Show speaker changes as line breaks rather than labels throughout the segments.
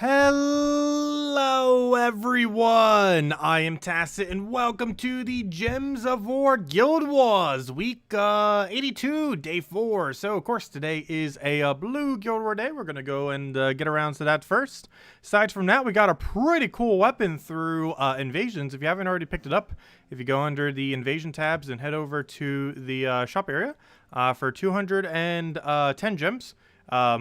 Hello everyone, I am Tacet and welcome to the Gems of War Guild Wars week 82, day 4. So of course today is a blue Guild War day. We're gonna go and get around to that first. Aside from that, we got a pretty cool weapon through invasions. If you haven't already picked it up, if you go under the invasion tabs and head over to the shop area for 210 gems.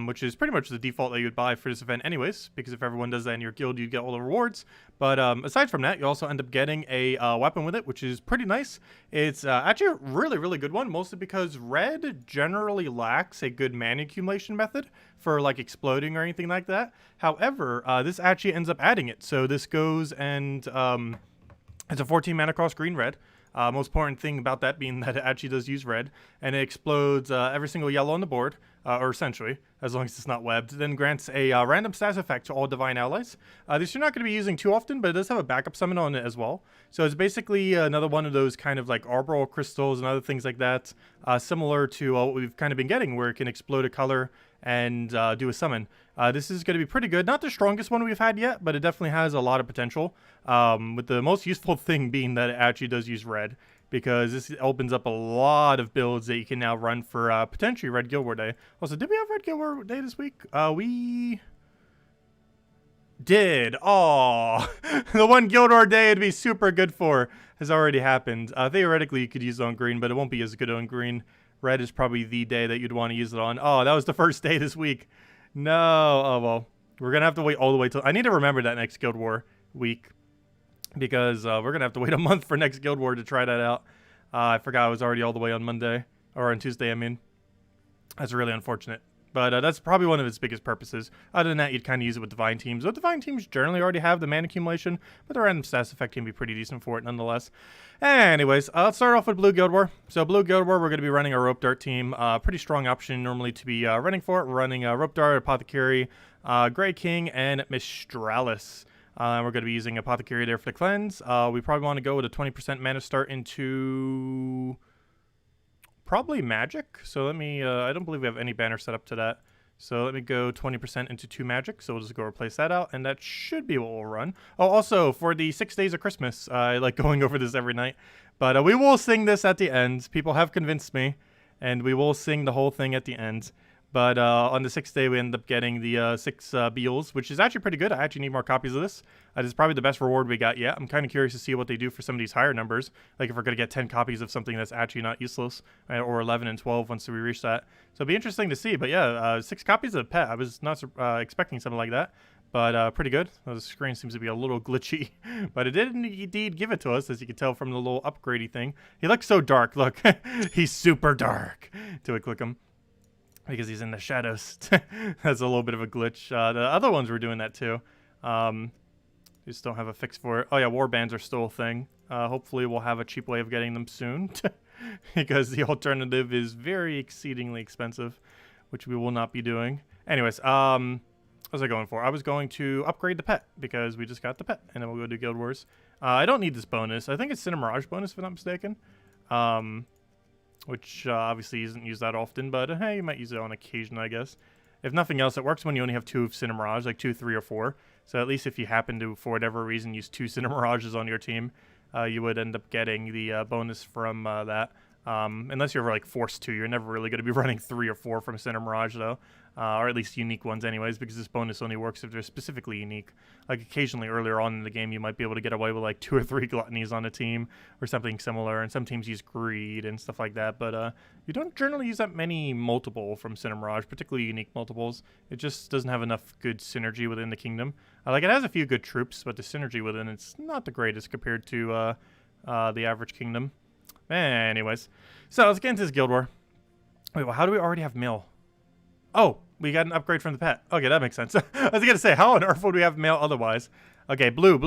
Which is pretty much the default that you would buy for this event anyways, because if everyone does that in your guild, you get all the rewards. But aside from that, you also end up getting a weapon with it, which is pretty nice. It's actually a really good one, mostly because red generally lacks a good mana accumulation method for like exploding or anything like that. However, this actually ends up adding it. So this goes and it's a 14 mana cost green-red. Most important thing about that being that it actually does use red, and it explodes every single yellow on the board, or essentially, as long as it's not webbed, then grants a random status effect to all divine allies. This you're not going to be using too often, but it does have a backup summon on it as well. So it's basically another one of those kind of like arbor crystals and other things like that, similar to what we've kind of been getting, where it can explode a color and do a summon. This is going to be pretty good. Not the strongest one we've had yet, but it definitely has a lot of potential. With the most useful thing being that it actually does use red, because this opens up a lot of builds that you can now run for potentially Red Guild War Day. Also, did we have Red Guild War Day this week? We did. Oh, the one Guild War Day it'd be super good for has already happened. Theoretically, you could use it on green, but it won't be as good on green. Red is probably the day that you'd want to use it on. Oh, that was the first day this week. No. Oh, well. We're going to have to wait all the way till... I need to remember that next Guild War week, because we're going to have to wait a month for next Guild War to try that out. I forgot I was already all the way on Monday. Or on Tuesday, I mean. That's really unfortunate. But that's probably one of its biggest purposes. Other than that, you'd kind of use it with Divine Teams. Though Divine Teams generally already have the mana accumulation, but the random stats effect can be pretty decent for it nonetheless. Anyways, let's start off with Blue Guild War. So Blue Guild War, we're going to be running a Rope Dart team. Pretty strong option normally to be running for it. We're running Rope Dart, Apothecary, Grey King, and Mistralis. We're going to be using Apothecary there for the cleanse. We probably want to go with a 20% mana start into... probably magic. So let me, I don't believe we have any banner set up to that. So let me go 20% into 2 magic. So we'll just go replace that out, and that should be what we'll run. Oh, also for the 6 days of Christmas, I like going over this every night, but we will sing this at the end. People have convinced me, and we will sing the whole thing at the end. But on the 6th day, we end up getting the 6 Beals, which is actually pretty good. I actually need more copies of this. This is probably the best reward we got yet. I'm kind of curious to see what they do for some of these higher numbers. Like if we're going to get 10 copies of something that's actually not useless, or 11 and 12 once we reach that. So it'll be interesting to see. But yeah, 6 copies of Pet. I was not expecting something like that. But pretty good. The screen seems to be a little glitchy. But it did indeed give it to us, as you can tell from the little upgradey thing. He looks so dark. Look, he's super dark. Till we click him. Because he's in the shadows. That's a little bit of a glitch. The other ones were doing that too. Just don't have a fix for it. Oh yeah, warbands are still a thing. Hopefully we'll have a cheap way of getting them soon. Because the alternative is very exceedingly expensive, which we will not be doing. Anyways, what was I going for? I was going to upgrade the pet, because we just got the pet. And then we'll go do Guild Wars. I don't need this bonus. I think it's Cinemirage bonus, if I'm not mistaken. Which obviously isn't used that often, but hey, you might use it on occasion, I guess. If nothing else, it works when you only have 2 Cinemirage, like 2, 3, or 4. So at least if you happen to, for whatever reason, use 2 Cinemirages on your team, you would end up getting the bonus from that. Unless you're like forced to, you're never really going to be running 3 or 4 from Cinemirage though. Or at least unique ones anyways, because this bonus only works if they're specifically unique. Like occasionally earlier on in the game, you might be able to get away with like 2 or 3 gluttonies on a team or something similar, and some teams use greed and stuff like that, but you don't generally use that many multiple from Cinemirage, particularly unique multiples. It just doesn't have enough good synergy within the kingdom. Like it has a few good troops, but the synergy within it's not the greatest compared to the average kingdom. Anyways, so let's get into this Guild War. Wait, well, how do we already have mail? Oh, we got an upgrade from the pet. Okay, that makes sense. I was going to say, how on earth would we have mail otherwise? Okay, blue.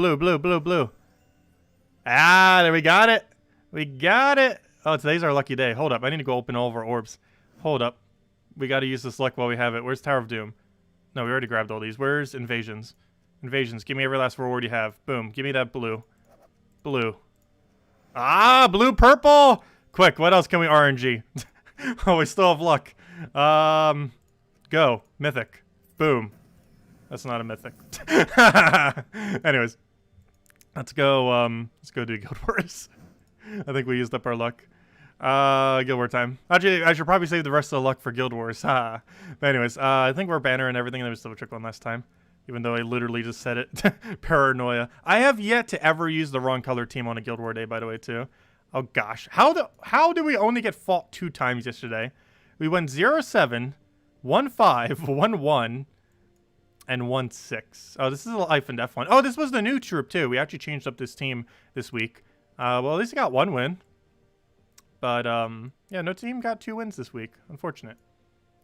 Ah, there we got it. We got it. Oh, today's our lucky day. Hold up. I need to go open all of our orbs. Hold up. We got to use this luck while we have it. Where's Tower of Doom? No, we already grabbed all these. Where's Invasions? Invasions. Give me every last reward you have. Boom. Give me that blue. Blue. Ah, blue, purple. Quick, what else can we RNG? Oh, we still have luck. Go. Mythic. Boom. That's not a mythic. Anyways, let's go do Guild Wars. I think we used up our luck. Guild War time. Actually, I should probably save the rest of the luck for Guild Wars. But anyways, I think we're banner and everything. Let me just double check one last time. Even though I literally just said it. Paranoia. I have yet to ever use the wrong color team on a Guild War day, by the way, too. Oh, gosh. How did we only get fought 2 times yesterday? We went 0-7, 1-5, 1-1, and 1-6. Oh, this is a life and death one. Oh, this was the new troop, too. We actually changed up this team this week. Well, at least we got 1 win. But, yeah, no team got 2 wins this week. Unfortunate.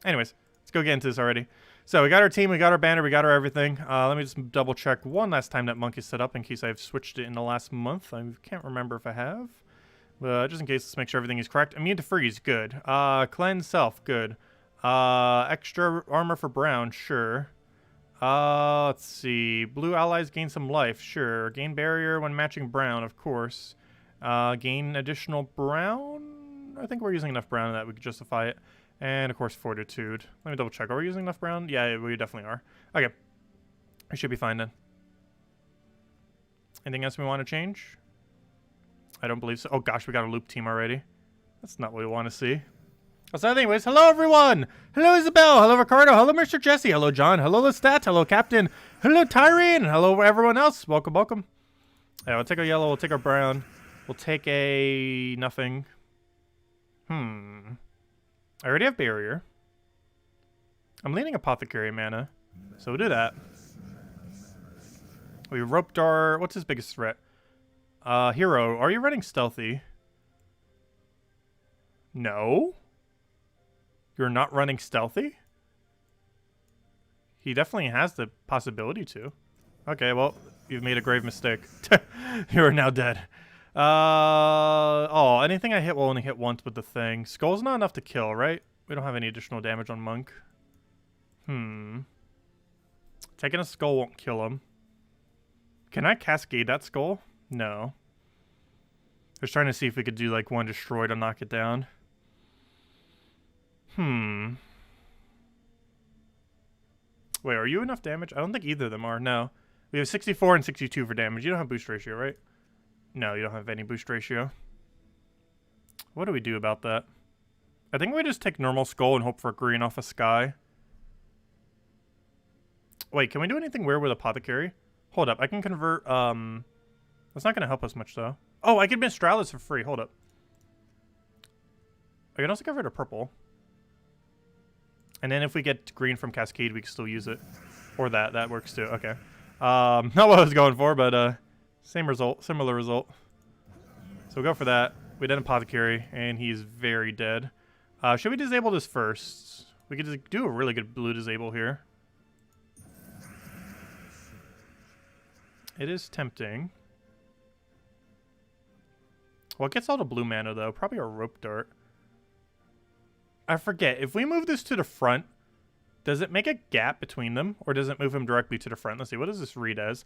Anyways, let's go get into this already. So we got our team, we got our banner, we got our everything. Let me just double check one last time that monkey's set up in case I've switched it in the last month. I can't remember if I have. Just in case, let's make sure everything is correct. Immune to freeze, good. Cleanse self, good. Extra armor for brown, sure. Let's see. Blue allies gain some life, sure. Gain barrier when matching brown, of course. Gain additional brown? I think we're using enough brown that we could justify it. And, of course, fortitude. Let me double check. Are we using enough brown? Yeah, we definitely are. Okay. We should be fine then. Anything else we want to change? I don't believe so. Oh, gosh, we got a loop team already. That's not what we want to see. So anyways, hello, everyone. Hello, Isabel. Hello, Ricardo. Hello, Mr. Jesse. Hello, John. Hello, Lestat. Hello, Captain. Hello, Tyrene. Hello, everyone else. Welcome, welcome. Yeah, we'll take our yellow. We'll take our brown. We'll take a nothing. I already have barrier. I'm leaning apothecary mana, so we'll do that. We roped our... What's his biggest threat? Hero, are you running stealthy? No? You're not running stealthy? He definitely has the possibility to. Okay, well, you've made a grave mistake. You are now dead. Oh, anything I hit will only hit once with the thing. Skull's not enough to kill, right? We don't have any additional damage on Monk. Taking a skull won't kill him. Can I cascade that skull? No. I was trying to see if we could do like one destroy to knock it down. Wait, are you enough damage? I don't think either of them are. No. We have 64 and 62 for damage. You don't have boost ratio, right? No, you don't have any boost ratio. What do we do about that? I think we just take normal skull and hope for green off a sky. Wait, can we do anything weird with apothecary? Hold up, I can convert, that's not going to help us much, though. Oh, I can Mistralis for free. Hold up. I can also convert to purple. And then if we get green from Cascade, we can still use it. Or that. That works, too. Okay. Not what I was going for, but, same result. Similar result. So we'll go for that. We did apothecary, and he's very dead. Should we disable this first? We could just do a really good blue disable here. It is tempting. Well, it gets all the blue mana, though. Probably a rope dart. I forget. If we move this to the front, does it make a gap between them? Or does it move him directly to the front? Let's see. What does this read as?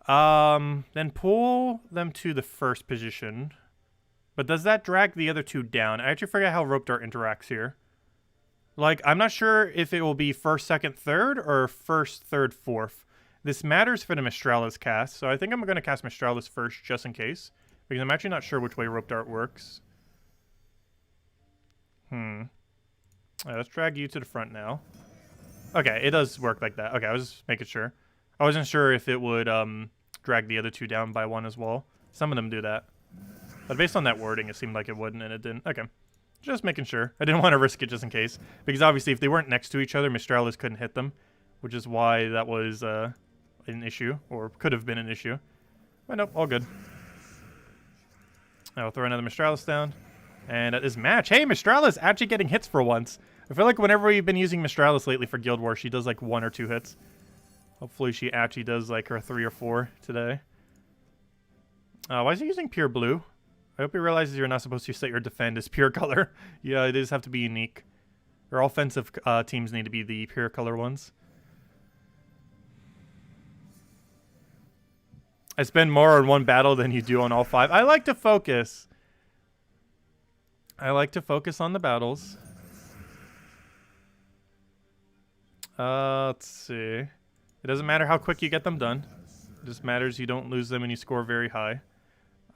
Then pull them to the first position. But does that drag the other two down? I actually forget how rope dart interacts here. Like, I'm not sure if it will be first, second, third, or first, third, fourth. This matters for the Mistralis cast, so I think I'm going to cast Mistralis first, just in case. Because I'm actually not sure which way rope dart works. Alright, let's drag you to the front now. Okay, it does work like that. Okay, I was just making sure. I wasn't sure if it would drag the other two down by one as well. Some of them do that. But based on that wording, it seemed like it wouldn't, and it didn't. Okay. Just making sure. I didn't want to risk it just in case. Because obviously, if they weren't next to each other, Mistralis couldn't hit them. Which is why that was an issue. Or could have been an issue. But nope, all good. Now we'll throw another Mistralis down. And this match. Hey, Mistralis actually getting hits for once. I feel like whenever we've been using Mistralis lately for Guild Wars, she does like 1 or 2 hits. Hopefully she actually does like her 3 or 4 today. Why is he using pure blue? I hope he realizes you're not supposed to set your defend as pure color. Yeah, it does have to be unique. Your offensive teams need to be the pure color ones. I spend more on one battle than you do on all 5. I like to focus. I like to focus on the battles. Let's see. It doesn't matter how quick you get them done. It just matters you don't lose them and you score very high.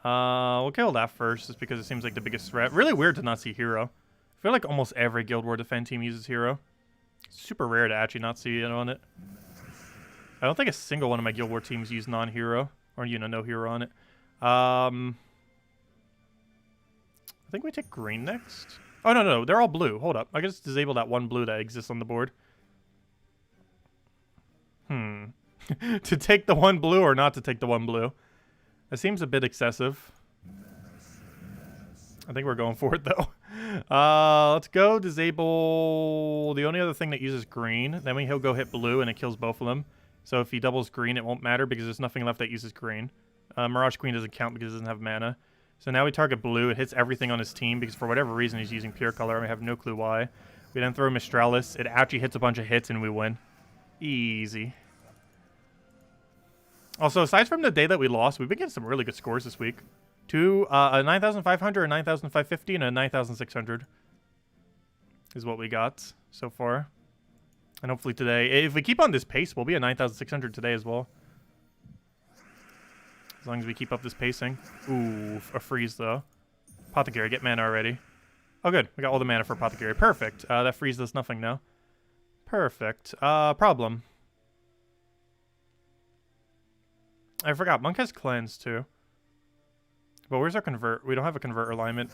We'll kill that first, just because it seems like the biggest threat. Really weird to not see hero. I feel like almost every Guild War Defend team uses hero. Super rare to actually not see it on it. I don't think a single one of my Guild War teams use non-hero, or, you know, no hero on it. I think we take green next. Oh, no, they're all blue. Hold up. I can just disable that one blue that exists on the board. To take the one blue or not to take the one blue? That seems a bit excessive. I think we're going for it, though. Let's go disable the only other thing that uses green. Then he'll go hit blue, and it kills both of them. So if he doubles green, it won't matter because there's nothing left that uses green. Mirage Queen doesn't count because it doesn't have mana. So now we target blue. It hits everything on his team because for whatever reason he's using pure color. I have no clue why. We then throw Mistralis. It actually hits a bunch of hits, and we win. Easy. Also, aside from the day that we lost, we've been getting some really good scores this week. A 9,500, a 9,550, and a 9,600 is what we got so far. And hopefully today, if we keep on this pace, we'll be at 9,600 today as well. As long as we keep up this pacing. Ooh, a freeze though. Apothecary, get mana already. Oh good, we got all the mana for Apothecary. Perfect. That freeze does nothing now. Perfect. Problem. I forgot, Monk has Cleanse too. But where's our Convert? We don't have a Convert alignment.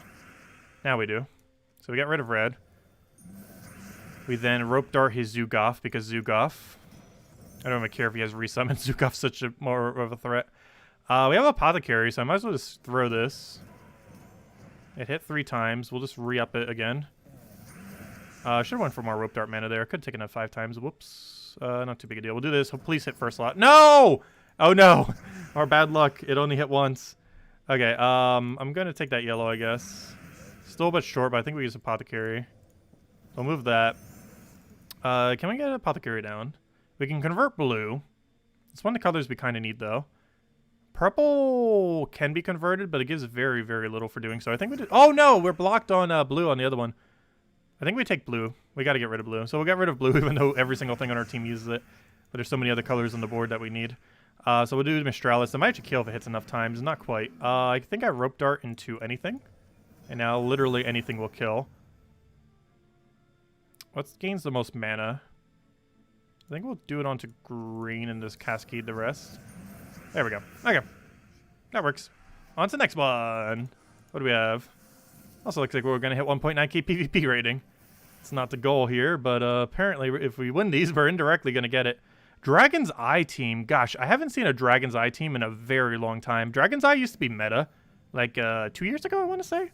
Now we do. So we got rid of red. We then Rope Dart his Zugoff because Zugoff. I don't even care if he has resummoned. Zugoff's such a more of a threat. We have Apothecary, so I might as well just throw this. It hit 3 times. We'll just re-up it again. Should have went for more Rope Dart mana there. Could have taken it 5 times. Whoops. Not too big a deal. We'll do this. Please hit first slot. No! Oh no! Our bad luck. It only hit once. Okay, I'm gonna take that yellow, I guess. Still a bit short, but I think we use Apothecary. We'll move that. Can we get Apothecary down? We can convert blue. It's one of the colors we kind of need, though. Purple can be converted, but it gives very, very little for doing so. I think we did. Oh no, we're blocked on blue on the other one. I think we take blue. We got to get rid of blue. So we'll get rid of blue, even though every single thing on our team uses it. But there's so many other colors on the board that we need. So we'll do Mistralis. I might actually kill if it hits enough times. Not quite. I think I Rope Dart into anything. And now literally anything will kill. What gains the most mana? I think we'll do it onto green and just cascade the rest. There we go. Okay. That works. On to the next one. What do we have? Also looks like we're going to hit 1.9k PvP rating. It's not the goal here, but apparently if we win these, we're indirectly going to get it. Dragon's Eye team. Gosh, I haven't seen a Dragon's Eye team in a very long time. Dragon's Eye used to be meta. Like 2 years ago, I want to say.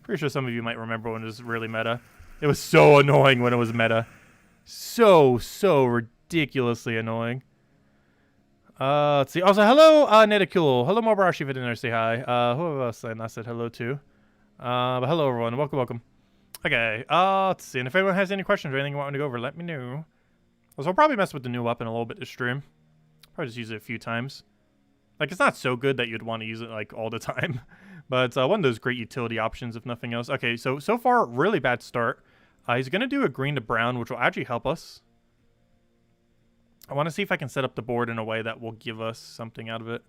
Pretty sure some of you might remember when it was really meta. It was so annoying when it was meta. So ridiculously annoying. Let's see. Also, hello, Nedicule. Hello, Mobarashi, if I didn't say hi. Who else I said hello to? But hello, everyone. Welcome. Okay, let's see. And if anyone has any questions or anything you want me to go over, let me know. Also, I'll probably mess with the new weapon a little bit this stream. Probably just use it a few times. Like, it's not so good that you'd want to use it, like, all the time. But it's one of those great utility options, if nothing else. Okay, so far, really bad start. He's going to do a green to brown, which will actually help us. I want to see if I can set up the board in a way that will give us something out of it.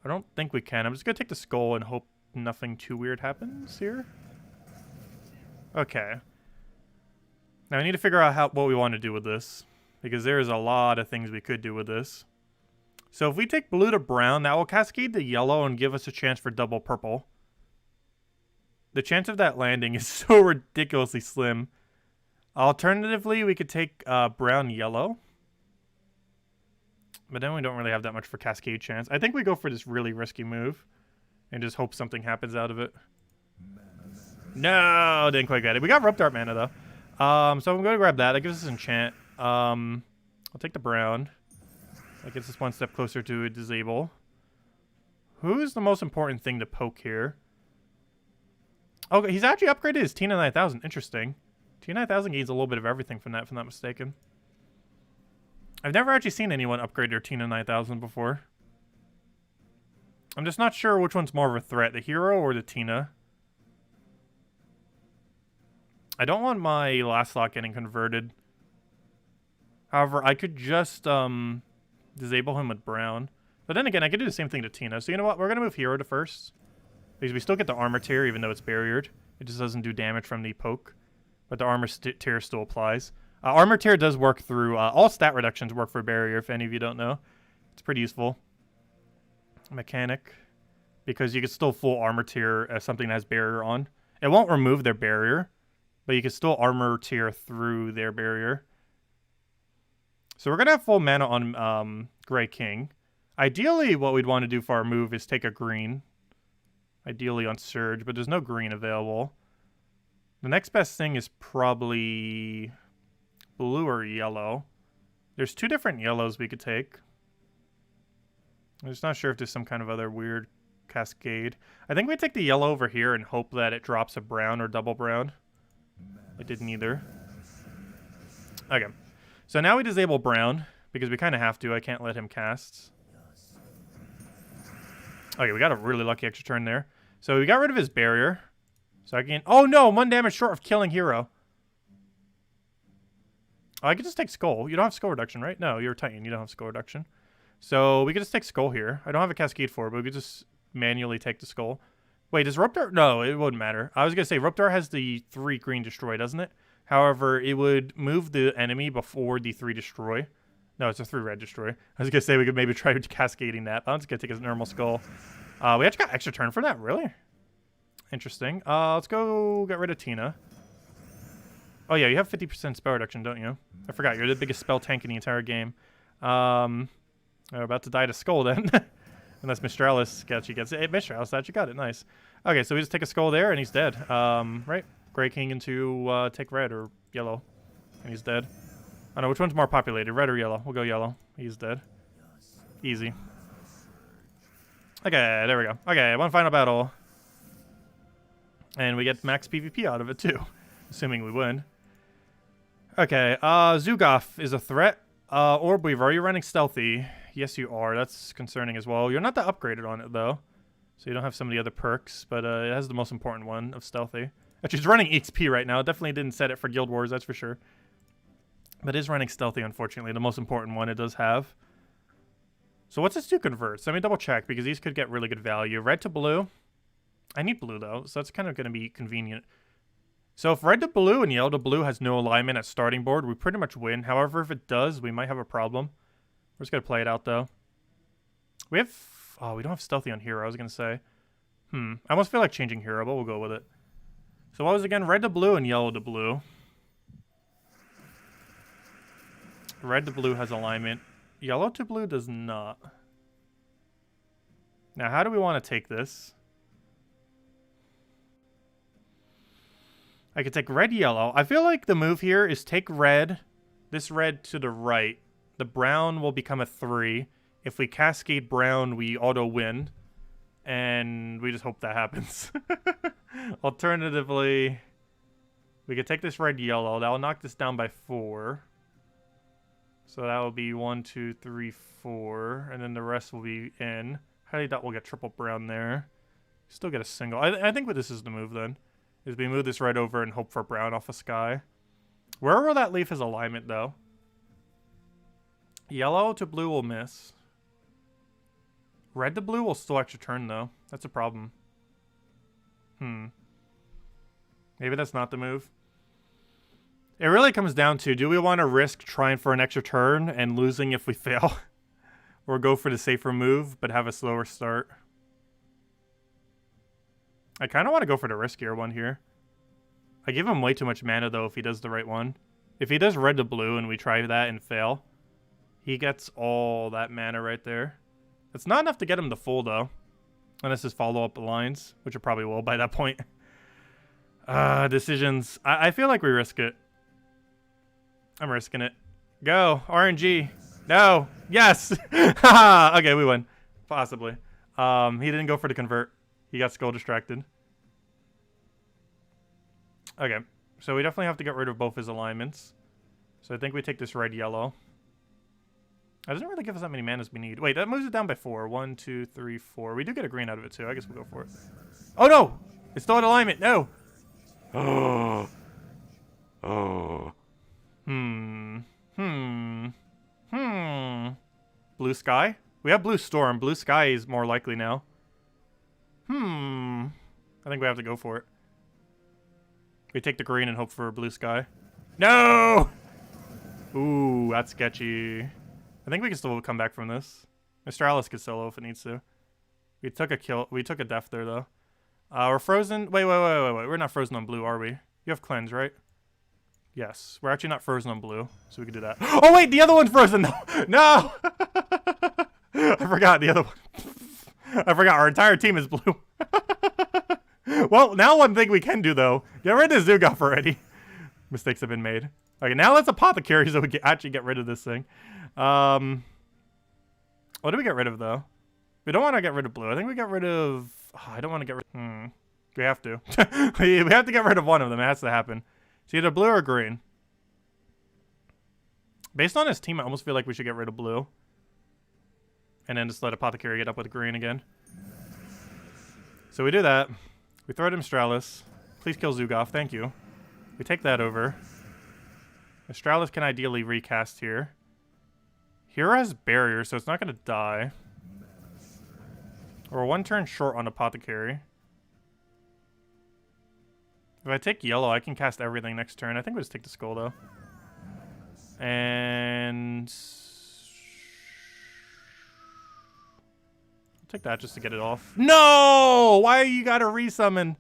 I don't think we can. I'm just going to take the skull and hope nothing too weird happens here. Okay. Now, I need to figure out what we want to do with this. Because there is a lot of things we could do with this. So if we take blue to brown, that will cascade the yellow and give us a chance for double purple. The chance of that landing is so ridiculously slim. Alternatively, we could take brown-yellow. But then we don't really have that much for cascade chance. I think we go for this really risky move. And just hope something happens out of it. No, didn't quite get it. We got Rope Dart mana, though. So I'm going to grab that. That gives us enchant. I'll take the brown. That gets us one step closer to a disable. Who's the most important thing to poke here? Oh, he's actually upgraded his Tina 9000. Interesting. Tina 9000 gains a little bit of everything from that, if I'm not mistaken. I've never actually seen anyone upgrade their Tina 9000 before. I'm just not sure which one's more of a threat, the hero or the Tina. I don't want my last slot getting converted. However, I could just disable him with brown. But then again, I could do the same thing to Tina. So you know what? We're going to move hero to first. Because we still get the armor tier even though it's barriered. It just doesn't do damage from the poke. But the armor tier still applies. Armor tier does work through... all stat reductions work for barrier, if any of you don't know. It's pretty useful. Mechanic. Because you can still full armor tier as something that has barrier on. It won't remove their barrier. But you can still armor tier through their barrier. So we're going to have full mana on Grey King. Ideally, what we'd want to do for our move is take a green. Ideally on Surge, but there's no green available. The next best thing is probably blue or yellow. There's two different yellows we could take. I'm just not sure if there's some kind of other weird cascade. I think we take the yellow over here and hope that it drops a brown or double brown. It didn't either. Okay. So now we disable brown, because we kind of have to. I can't let him cast. Okay, we got a really lucky extra turn there. So we got rid of his barrier. So I can... Oh no, 1 damage short of killing hero. Oh, I could just take Skull. You don't have Skull reduction, right? No, you're Titan. You don't have Skull reduction. So we could just take Skull here. I don't have a Cascade for it, but we could just manually take the Skull. Wait, does Ruptar... No, it wouldn't matter. I was going to say, Ruptar has the 3 green destroy, doesn't it? However, it would move the enemy before the 3 destroy. No, it's a 3 red destroy. I was going to say we could maybe try cascading that. I'm just going to take his normal Skull. We actually got extra turn for that, really? Interesting. Let's go get rid of Tina. Oh yeah, you have 50% spell reduction, don't you? I forgot, you're the biggest spell tank in the entire game. We're about to die to Skull then. Unless Mistralis gets it. Hey, Mistralis actually got it, nice. Okay, so we just take a Skull there and he's dead. Right? Grey King into take red or yellow. And he's dead. I don't know, which one's more populated? Red or yellow? We'll go yellow. He's dead. Easy. Okay, there we go. Okay, one final battle. And we get max PvP out of it too. Assuming we win. Okay, Zugoff is a threat. Orb Weaver, are you running stealthy? Yes, you are. That's concerning as well. You're not that upgraded on it, though. So you don't have some of the other perks, but it has the most important one of stealthy. Actually, it's running XP right now. Definitely didn't set it for Guild Wars, that's for sure. But it is running stealthy, unfortunately. The most important one it does have. So what's its 2 converts? Let me double check, because these could get really good value. Red to blue. I need blue, though, so that's kind of going to be convenient. So if red to blue and yellow to blue has no alignment at starting board, we pretty much win. However, if it does, we might have a problem. We're just going to play it out, though. We have... Oh, we don't have stealthy on hero, I was going to say. I almost feel like changing hero, but we'll go with it. So what was it again? Red to blue and yellow to blue. Red to blue has alignment. Yellow to blue does not. Now, how do we want to take this? I could take red, yellow. I feel like the move here is take red, this red to the right. The brown will become a 3. If we cascade brown, we auto win. And we just hope that happens. Alternatively, we could take this red, yellow. That will knock this down by 4. So that will be 1, 2, 3, 4. And then the rest will be in. Highly doubt we'll get triple brown there. Still get a single. I think this is the move then. Is we move this red over and hope for brown off of sky. Where will that leave his alignment, though? Yellow to blue will miss. Red to blue will still extra turn, though. That's a problem. Maybe that's not the move. It really comes down to, do we want to risk trying for an extra turn and losing if we fail? Or go for the safer move, but have a slower start? I kind of want to go for the riskier one here. I give him way too much mana, though, if he does the right one. If he does red to blue and we try that and fail, he gets all that mana right there. It's not enough to get him to full, though. Unless his follow-up aligns, which it probably will by that point. Decisions. I feel like we risk it. I'm risking it. Go. RNG. No. Yes. Okay, we win. Possibly. He didn't go for the convert. He got skull distracted. Okay. So we definitely have to get rid of both his alignments. So I think we take this red-yellow. That doesn't really give us that many manas we need. Wait, that moves it down by 4. 1, 2, 3, 4. We do get a green out of it, too. I guess we'll go for it. Oh, no! It's still at alignment. No! Oh. Oh. Blue sky? We have blue storm. Blue sky is more likely now. I think we have to go for it. We take the green and hope for blue sky. No! Ooh, that's sketchy. I think we can still come back from this. Mistralis could solo if it needs to. We took a kill. We took a death there, though. We're frozen. Wait. We're not frozen on blue, are we? You have cleanse, right? Yes. We're actually not frozen on blue, so we can do that. Oh, wait! The other one's frozen! No! No! I forgot the other one. I forgot. Our entire team is blue. Well, now one thing we can do, though. Get rid of Zugaf already. Mistakes have been made. Okay, now let's apothecary so we can actually get rid of this thing. What do we get rid of, though? We don't want to get rid of blue. I think we get rid of... Oh, I don't want to get rid... We have to. We have to get rid of one of them. It has to happen. It's either blue or green. Based on his team, I almost feel like we should get rid of blue. And then just let Apothecary get up with green again. So we do that. We throw it at Mistralis. Please kill Zugaf. Thank you. We take that over. Mistralis can ideally recast here. Hero has barrier, so it's not going to die. We're one turn short on Apothecary. If I take yellow, I can cast everything next turn. I think we just take the skull, though. And... I'll take that just to get it off. No! Why you gotta resummon?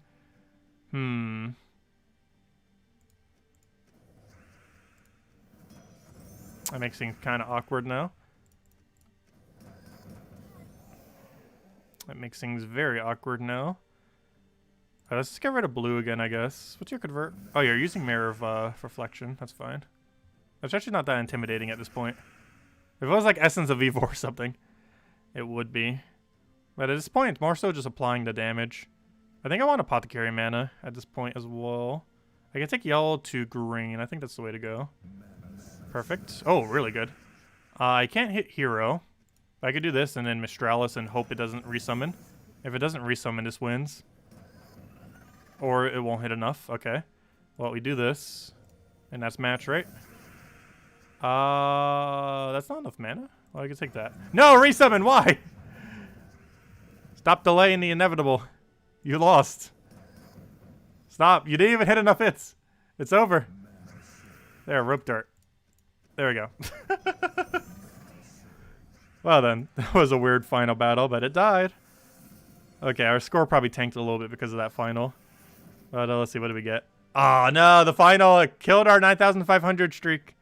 That makes things kind of awkward now. That makes things very awkward now. Let's just get rid of blue again, I guess. What's your convert? Oh, you're using Mirror of Reflection. That's fine. That's actually not that intimidating at this point. If it was like Essence of Evil or something, it would be. But at this point, it's more so just applying the damage. I think I want Apothecary mana at this point as well. I can take yellow to green. I think that's the way to go. Perfect. Oh, really good. I can't hit hero. I could do this and then Mistralis and hope it doesn't resummon. If it doesn't resummon, this wins. Or it won't hit enough. Okay. Well, we do this. And that's match, right? That's not enough mana? Well, I can take that. No, resummon! Why? Stop delaying the inevitable. You lost. Stop. You didn't even hit enough hits. It's over. There, rope dart. There we go. Well then, that was a weird final battle, but it died. Okay, our score probably tanked a little bit because of that final. But let's see, what do we get? Oh no, the final killed our 9,500 streak.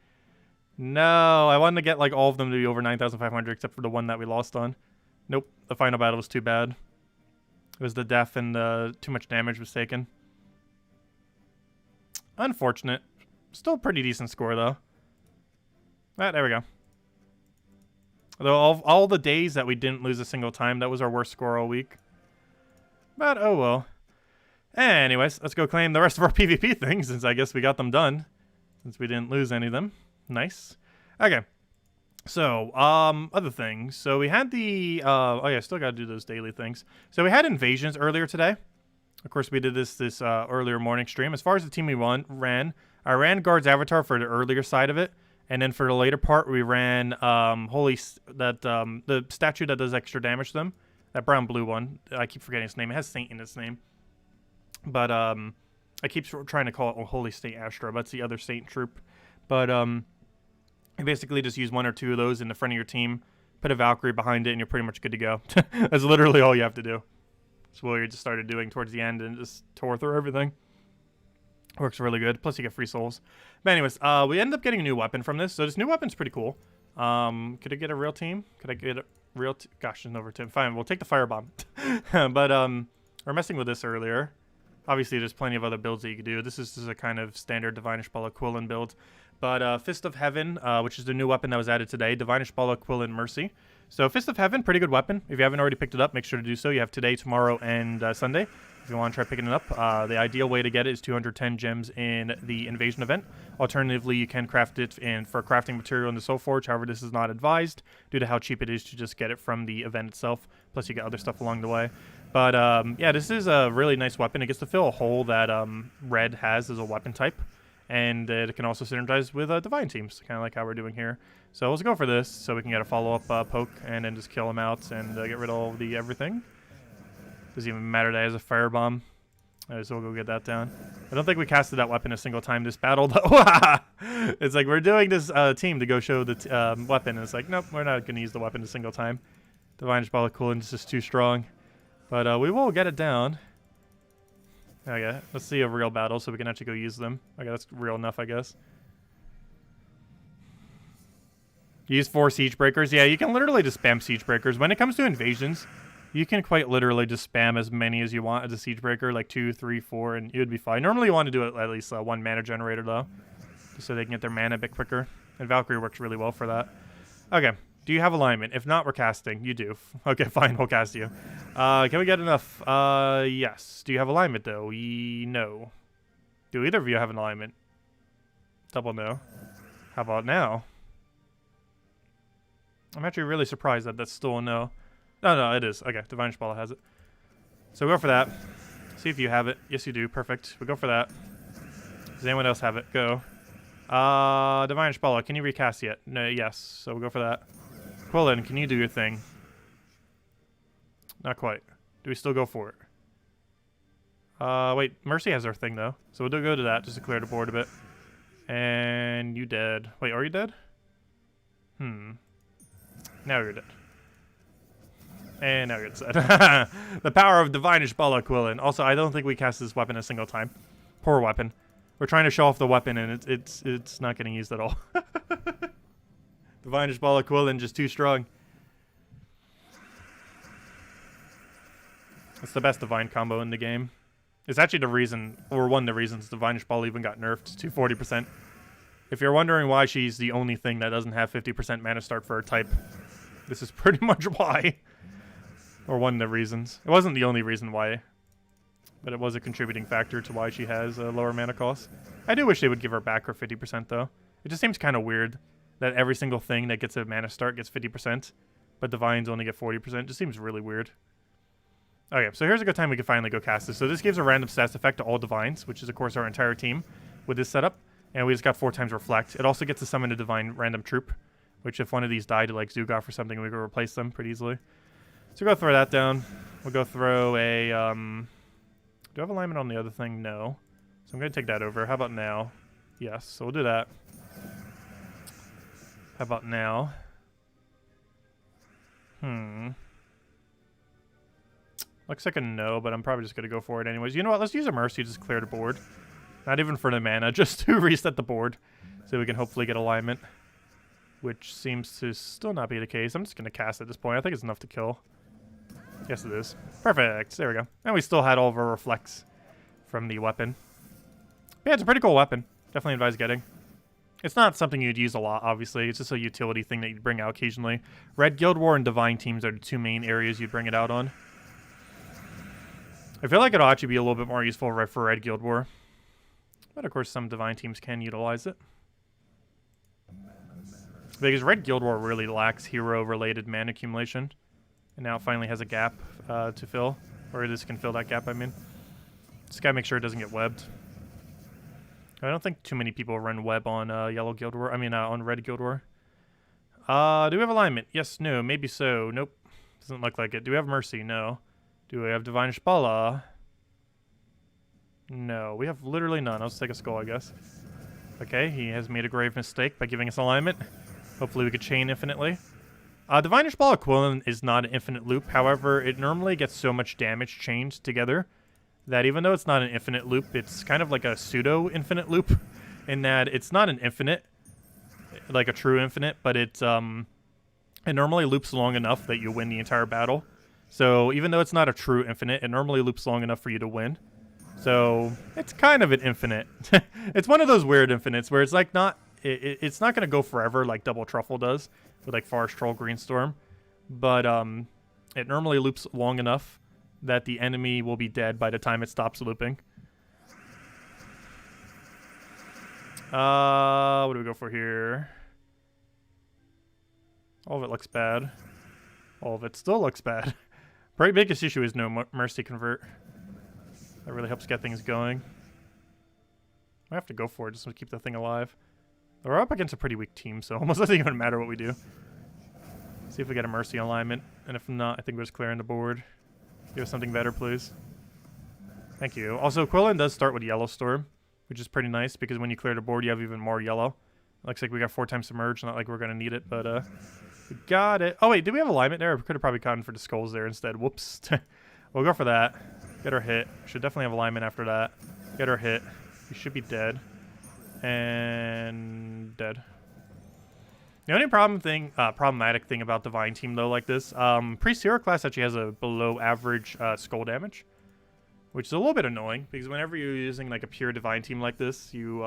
No, I wanted to get like all of them to be over 9,500 except for the one that we lost on. Nope, the final battle was too bad. It was the death and too much damage was taken. Unfortunate. Still a pretty decent score though. Ah, there we go. Though all the days that we didn't lose a single time, that was our worst score all week. But oh well. Anyways, let's go claim the rest of our PvP things since I guess we got them done. Since we didn't lose any of them. Nice. Okay. So, other things. So we had the, oh yeah, still gotta do those daily things. So we had invasions earlier today. Of course, we did this earlier morning stream. As far as the team we ran, I ran Guard's Avatar for the earlier side of it. And then for the later part, we ran the statue that does extra damage to them. That brown-blue one. I keep forgetting its name. It has Saint in its name. But I keep trying to call it Holy Saint Astra, but it's the other Saint troop. But you basically just use one or two of those in the front of your team, put a Valkyrie behind it, and you're pretty much good to go. That's literally all you have to do. That's what we just started doing towards the end and just tore through everything. Works really good. Plus you get free souls. But anyways, we ended up getting a new weapon from this. So this new weapon's pretty cool. Could I get a real team? Could I get a real gosh, there's no over team. Fine, we'll take the firebomb. But we're messing with this earlier. Obviously, there's plenty of other builds that you could do. This is a kind of standard Divinish Bala Quillen build. But Fist of Heaven, which is the new weapon that was added today. Divinish Bala Quillen Mercy. So Fist of Heaven, pretty good weapon. If you haven't already picked it up, make sure to do so. You have today, tomorrow, and Sunday. If you want to try picking it up, the ideal way to get it is 210 gems in the Invasion event. Alternatively, you can craft it for crafting material in the Soul Forge. However, this is not advised due to how cheap it is to just get it from the event itself. Plus, you get other stuff along the way. But yeah, this is a really nice weapon. It gets to fill a hole that Red has as a weapon type. and it can also synergize with Divine teams, kind of like how we're doing here. So let's go for this, so we can get a follow-up poke, and then just kill him out, and get rid of all the everything. Doesn't even matter that he has a firebomb. Alright, so we'll go get that down. I don't think we casted that weapon a single time this battle, though. It's like, we're doing this team to go show the weapon, and it's like, nope, we're not going to use the weapon a single time. Divine Ball Coolant is just too strong. But we will get it down. Okay, let's see a real battle so we can actually go use them. Okay, that's real enough, I guess. Use 4 Siege Breakers. Yeah, you can literally just spam Siege Breakers. When it comes to invasions, you can quite literally just spam as many as you want as a Siege Breaker, like 2, 3, 4, and you would be fine. Normally you want to do it at least 1 mana generator, though, just so they can get their mana a bit quicker. And Valkyrie works really well for that. Okay, do you have alignment? If not, we're casting. You do. Okay, fine, we'll cast you. Can we get enough? Yes. Do you have alignment, though? No. Do either of you have an alignment? Double no. How about now? I'm actually really surprised that that's still a no. No, it is. Okay, Divine Shpala has it. So we go for that. See if you have it. Yes, you do. Perfect. We go for that. Does anyone else have it? Go. Divine Shpala, can you recast yet? No, yes. So we'll go for that. Quillen, can you do your thing? Not quite. Do we still go for it? Wait. Mercy has her thing, though. So we'll go to that just to clear the board a bit. And you dead. Wait, are you dead? Now you're dead. And now you're dead. The power of Divine Ishbala Quillen. Also, I don't think we cast this weapon a single time. Poor weapon. We're trying to show off the weapon, and it's not getting used at all. Divine Ishbala Quillen just too strong. It's the best Divine combo in the game. It's actually the reason, or one of the reasons, Divine Ishbala even got nerfed to 40%. If you're wondering why she's the only thing that doesn't have 50% mana start for her type, this is pretty much why. Or one of the reasons. It wasn't the only reason why, but it was a contributing factor to why she has a lower mana cost. I do wish they would give her back her 50%, though. It just seems kind of weird that every single thing that gets a mana start gets 50%, but Divines only get 40%. It just seems really weird. Okay, so here's a good time we can finally go cast this. So this gives a random stats effect to all Divines, which is, of course, our entire team with this setup. And we just got 4 times Reflect. It also gets to summon a Divine random troop, which if one of these died to like Zugoff or something, we could replace them pretty easily. So we'll go throw that down. We'll go throw a, do I have alignment on the other thing? No. So I'm going to take that over. How about now? Yes, so we'll do that. How about now? Looks like a no, but I'm probably just going to go for it anyways. You know what? Let's use a Mercy to just clear the board. Not even for the mana, just to reset the board. So we can hopefully get alignment. Which seems to still not be the case. I'm just going to cast at this point. I think it's enough to kill. Yes, it is. Perfect. There we go. And we still had all of our reflects from the weapon. Yeah, it's a pretty cool weapon. Definitely advise getting. It's not something you'd use a lot, obviously. It's just a utility thing that you'd bring out occasionally. Red Guild War and Divine teams are the 2 main areas you'd bring it out on. I feel like it'll actually be a little bit more useful for Red Guild War. But of course, some Divine teams can utilize it. Because Red Guild War really lacks hero-related mana accumulation. And now it finally has a gap to fill. Or this can fill that gap, I mean. Just gotta make sure it doesn't get webbed. I don't think too many people run web on Yellow Guild War. I mean, on Red Guild War. Do we have alignment? Yes, no, maybe so. Nope. Doesn't look like it. Do we have Mercy? No. Do we have Divine Shpala? No, we have literally none. I'll just take a skull, I guess. Okay, he has made a grave mistake by giving us alignment. Hopefully we could chain infinitely. Divine Ishbala Quillen is not an infinite loop. However, it normally gets so much damage chained together that even though it's not an infinite loop, it's kind of like a pseudo-infinite loop in that it's not an infinite, like a true infinite, but it normally loops long enough that you win the entire battle. So even though it's not a true infinite, it normally loops long enough for you to win. So it's kind of an infinite. It's one of those weird infinites where it's like not, it's not going to go forever like Double Truffle does with like Forest Troll Greenstorm, but it normally loops long enough that the enemy will be dead by the time it stops looping. What do we go for here? All of it looks bad. All of it still looks bad. Probably biggest issue is no Mercy Convert. That really helps get things going. I have to go for it just to keep the thing alive. We're up against a pretty weak team, so almost doesn't even matter what we do. See if we get a Mercy alignment, and if not, I think we're just clearing the board. Give us something better, please. Thank you. Also, Quillen does start with Yellow Storm, which is pretty nice, because when you clear the board, you have even more yellow. Looks like we got 4 times Submerge, not like we're going to need it, but we got it. Oh, wait, did we have alignment there? We could have probably gone for the skulls there instead. Whoops. We'll go for that. Get our hit. Should definitely have alignment after that. Get our hit. We should be dead. And dead. The only problematic thing about Divine Team, though, like this, Priest Hero class actually has a below average skull damage, which is a little bit annoying, because whenever you're using like a pure Divine Team like this, you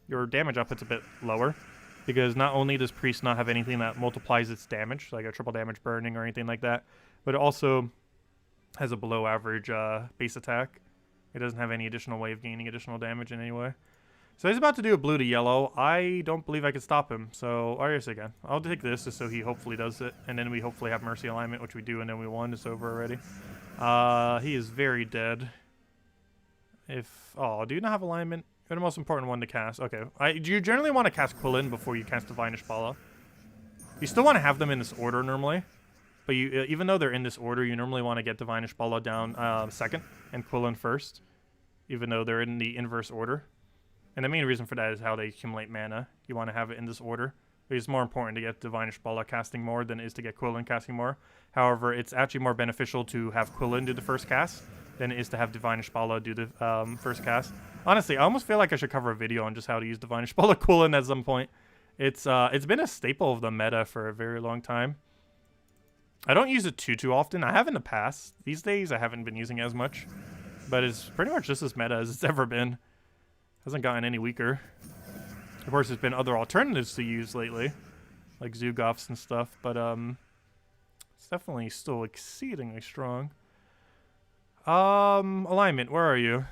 your damage output's a bit lower, because not only does Priest not have anything that multiplies its damage, like a triple damage burning or anything like that, but it also has a below average base attack. It doesn't have any additional way of gaining additional damage in any way. So he's about to do a blue to yellow. I don't believe I can stop him. So, yes, again. I'll take this just so he hopefully does it. And then we hopefully have Mercy alignment, which we do, and then we won. It's over already. He is very dead. Oh, do you not have alignment? You're the most important one to cast. Okay. Do you generally want to cast Quillen before you cast Divine Ishbala? You still want to have them in this order normally. But you, even though they're in this order, you normally want to get Divine Ishbala down second and Quillen first. Even though they're in the inverse order. And the main reason for that is how they accumulate mana. You want to have it in this order. It's more important to get Divine Ishbala casting more than it is to get Quillen casting more. However, it's actually more beneficial to have Quillen do the first cast than it is to have Divine Ishbala do the first cast. Honestly, I almost feel like I should cover a video on just how to use Divine Ishbala Quillen at some point. It's been a staple of the meta for a very long time. I don't use it too often. I have in the past. These days, I haven't been using it as much. But it's pretty much just as meta as it's ever been. Hasn't gotten any weaker. Of course, there's been other alternatives to use lately, like Zugofs and stuff, but it's definitely still exceedingly strong. Alignment, where are you?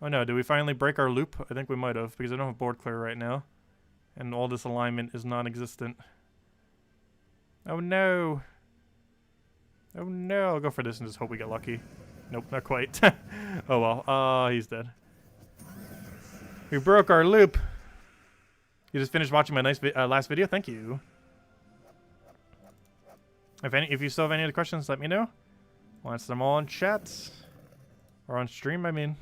Oh no, did we finally break our loop? I think we might have, because I don't have board clear right now. And all this alignment is non-existent. Oh no. Oh no, I'll go for this and just hope we get lucky. Nope, not quite. Oh well, he's dead. We broke our loop. You just finished watching my nice last video? Thank you. If you still have any other questions, let me know. I'll answer them all in chats. Or on stream, I mean.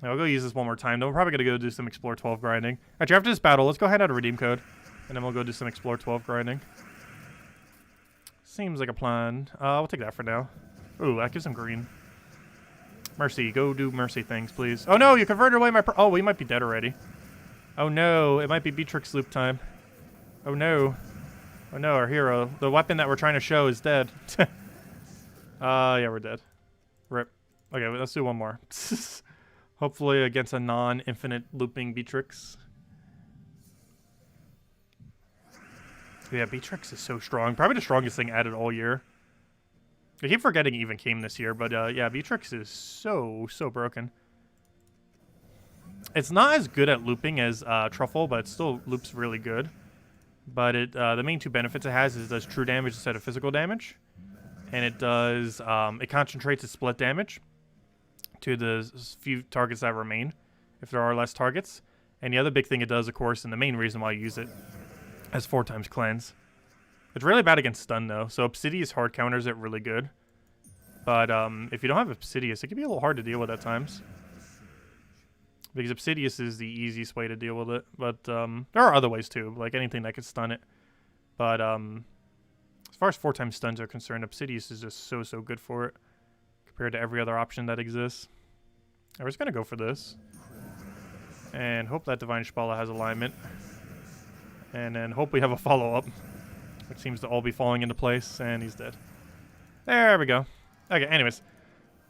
I'll go use this one more time, though. We're probably going to go do some Explore 12 grinding. Actually, after this battle, let's go hand out a redeem code. And then we'll go do some Explore 12 grinding. Seems like a plan. We'll take that for now. Ooh, that gives him green. Mercy, go do Mercy things, please. Oh no, you converted away my oh, we might be dead already. Oh no, it might be Beatrix loop time. Oh no. Oh no, our hero. The weapon that we're trying to show is dead. Yeah, we're dead. Rip. Okay, let's do one more. Hopefully against a non-infinite looping Beatrix. Yeah, Beatrix is so strong. Probably the strongest thing added all year. I keep forgetting it even came this year, but yeah, Beatrix is so broken. It's not as good at looping as Truffle, but it still loops really good. But it the main two benefits it has is it does true damage instead of physical damage. And it does, it concentrates its split damage to the few targets that remain, if there are less targets. And the other big thing it does, of course, and the main reason why I use it, has 4 times cleanse. It's really bad against stun, though. So Obsidious hard counters it really good. But if you don't have Obsidious, it can be a little hard to deal with at times. Because Obsidious is the easiest way to deal with it. But there are other ways, too. Like anything that could stun it. But as far as 4 times stuns are concerned, Obsidious is just so good for it. Compared to every other option that exists. I was going to go for this. And hope that Divine Ishbala has alignment. And then hope we have a follow-up. Which seems to all be falling into place, and he's dead. There we go. Okay, anyways.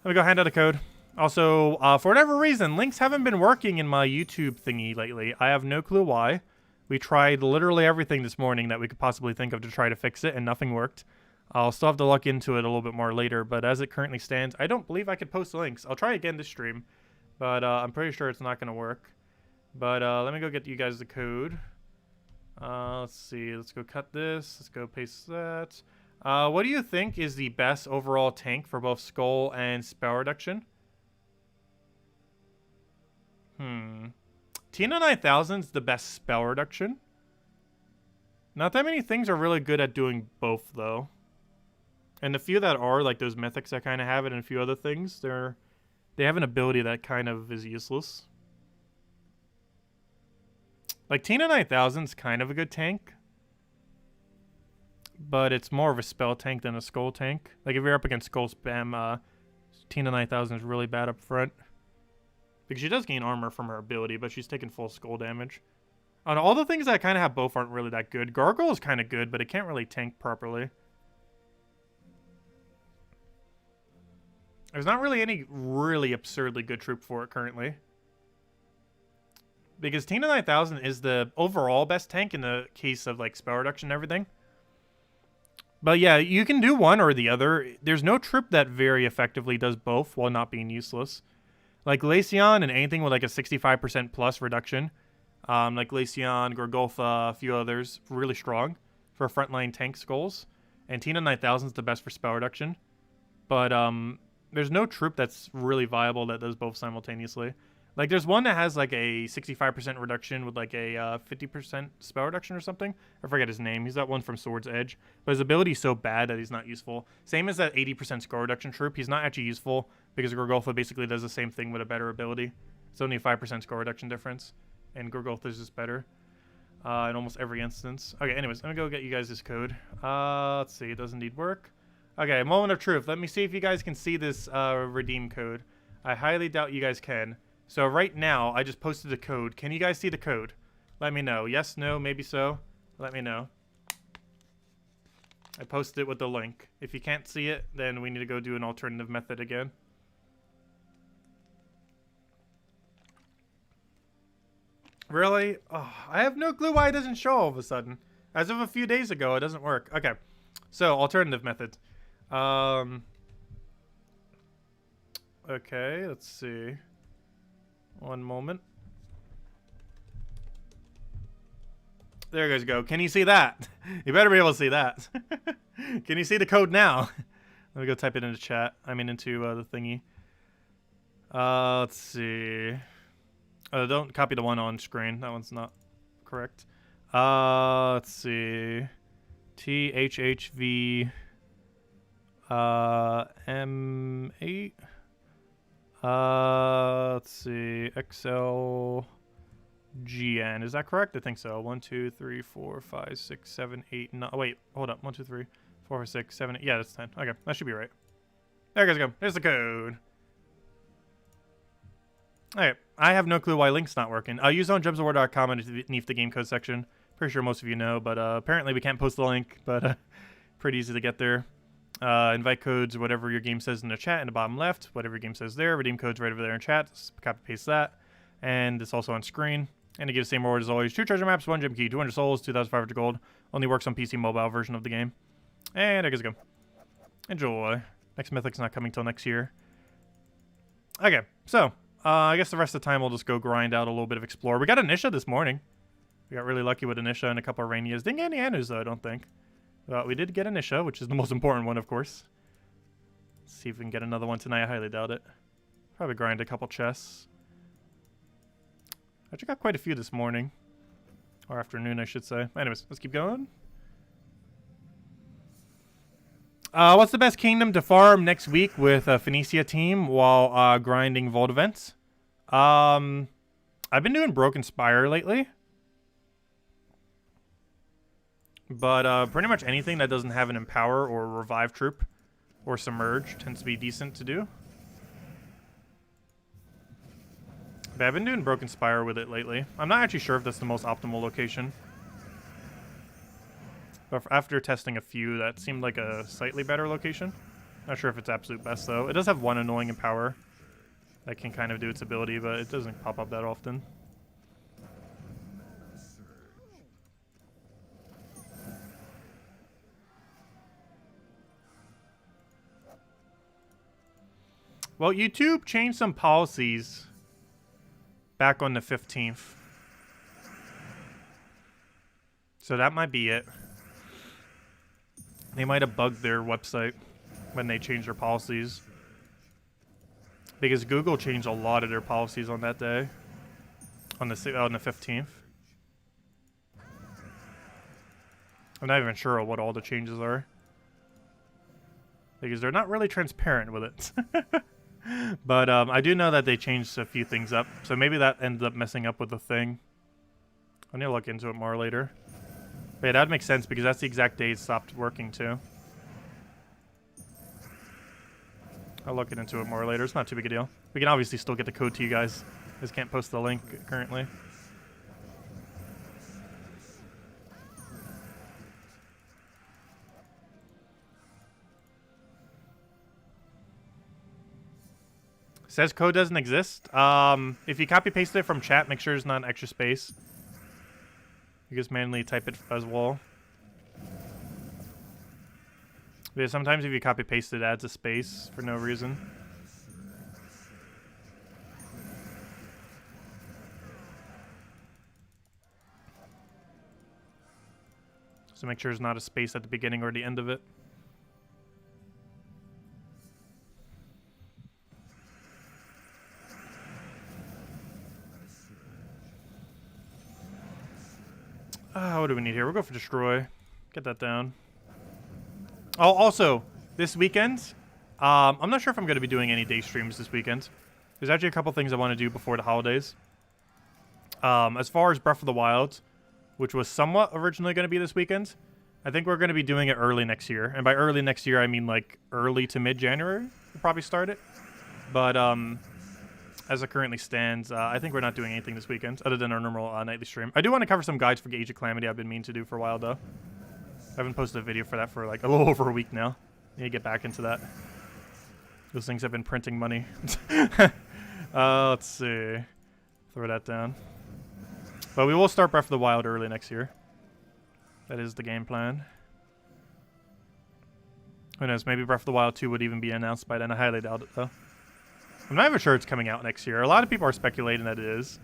Let me go hand out a code. Also, for whatever reason, links haven't been working in my YouTube thingy lately. I have no clue why. We tried literally everything this morning that we could possibly think of to try to fix it, and nothing worked. I'll still have to look into it a little bit more later, but as it currently stands, I don't believe I could post links. I'll try again this stream, but I'm pretty sure it's not going to work. But let me go get you guys the code. Let's see. Let's go cut this. Let's go paste that. What do you think is the best overall tank for both Skull and Spell Reduction? Tina 9000 is the best spell reduction. Not that many things are really good at doing both, though. And the few that are, like those mythics that kind of have it and a few other things, they have an ability that kind of is useless. Like, Tina 9000 is kind of a good tank. But it's more of a spell tank than a skull tank. Like, if you're up against skull spam, Tina 9000 is really bad up front. Because she does gain armor from her ability, but she's taking full skull damage. On all the things that kind of have both aren't really that good. Gargoyle is kind of good, but it can't really tank properly. There's not really any really absurdly good troop for it currently. Because Tina 9000 is the overall best tank in the case of like spell reduction and everything. But yeah, you can do one or the other. There's no troop that very effectively does both while not being useless. Like Glaceon and anything with like a 65% plus reduction. Like Glaceon, Gorgolfa, a few others, really strong for frontline tank skulls. And Tina 9000 is the best for spell reduction. But there's no troop that's really viable that does both simultaneously. Like, there's one that has, like, a 65% reduction with, like, a 50% spell reduction or something. I forget his name. He's that one from Sword's Edge. But his ability is so bad that he's not useful. Same as that 80% skull reduction troop. He's not actually useful because Gorgolfa basically does the same thing with a better ability. It's only a 5% skull reduction difference. And Gorgolfa is just better in almost every instance. Okay, anyways, let me go get you guys this code. Let's see. It does indeed work. Okay, moment of truth. Let me see if you guys can see this redeem code. I highly doubt you guys can. So right now, I just posted the code. Can you guys see the code? Let me know. Yes, no, maybe so. Let me know. I posted it with the link. If you can't see it, then we need to go do an alternative method again. Really? Oh, I have no clue why it doesn't show all of a sudden. As of a few days ago, it doesn't work. Okay. So, alternative method. Okay, let's see. One moment. There you guys go. Can you see that? You better be able to see that. Can you see the code now? Let me go type it into chat. I mean into the thingy. Let's see. Don't copy the one on screen. That one's not correct. Let's see. THHV M8. Let's see. XLGN. Is that correct? I think so. 1, 2, 3, 4, 5, 6, 7, 8, 9. Oh, wait. Hold up. 1, 2, 3, 4, 6, 7, 8. Yeah, that's 10. Okay. That should be right. There you guys go. There's the code. Alright. I have no clue why link's not working. Use on jumsawar.com underneath the game code section. Pretty sure most of you know, but apparently we can't post the link, but pretty easy to get there. Invite codes, whatever your game says in the chat in the bottom left, whatever your game says there. Redeem codes right over there in chat. Just copy paste that. And it's also on screen. And to give the same reward as always, 2 treasure maps, 1 gem key, 200 souls, 2,500 gold. Only works on PC mobile version of the game. And there goes go. Enjoy. Next mythic's not coming till next year. Okay, so I guess the rest of the time we'll just go grind out a little bit of explore. We got Anisha this morning. We got really lucky with Anisha and a couple of Rainias. Didn't get any Anus though, I don't think. We did get Anisha, which is the most important one, of course. Let's see if we can get another one tonight. I highly doubt it. Probably grind a couple chests. I actually got quite a few this morning. Or afternoon, I should say. Anyways, let's keep going. What's the best kingdom to farm next week with a Phoenicia team while grinding Vault events? I've been doing Broken Spire lately. But pretty much anything that doesn't have an Empower or Revive troop or Submerge tends to be decent to do. But I've been doing Broken Spire with it lately. I'm not actually sure if that's the most optimal location. But after testing a few, that seemed like a slightly better location. Not sure if it's absolute best, though. It does have one annoying Empower that can kind of do its ability, but it doesn't pop up that often. Well, YouTube changed some policies back on the 15th. So that might be it. They might have bugged their website when they changed their policies. Because Google changed a lot of their policies on that day. On the 15th. I'm not even sure what all the changes are. Because they're not really transparent with it. But I do know that they changed a few things up. So maybe that ended up messing up with the thing. I need to look into it more later. But yeah, that would make sense because that's the exact day it stopped working too. I'll look into it more later. It's not too big a deal. We can obviously still get the code to you guys. Just can't post the link currently. Says code doesn't exist. If you copy paste it from chat, make sure there's not an extra space. You just manually type it as well. Because sometimes if you copy paste it adds a space for no reason. So make sure there's not a space at the beginning or the end of it. What do we need here? We'll go for destroy. Get that down. Oh, also, this weekend, I'm not sure if I'm going to be doing any day streams this weekend. There's actually a couple things I want to do before the holidays. As far as Breath of the Wild, which was somewhat originally going to be this weekend, I think we're going to be doing it early next year. And by early next year, I mean like early to mid-January. We'll probably start it. But as it currently stands, I think we're not doing anything this weekend other than our normal nightly stream. I do want to cover some guides for Age of Calamity. I've been meaning to do for a while, though. I haven't posted a video for that for like a little over a week now. Need to get back into that. Those things have been printing money. Let's see. Throw that down. But we will start Breath of the Wild early next year. That is the game plan. Who knows? Maybe Breath of the Wild 2 would even be announced by then. I highly doubt it, though. I'm not even sure it's coming out next year. A lot of people are speculating that it is.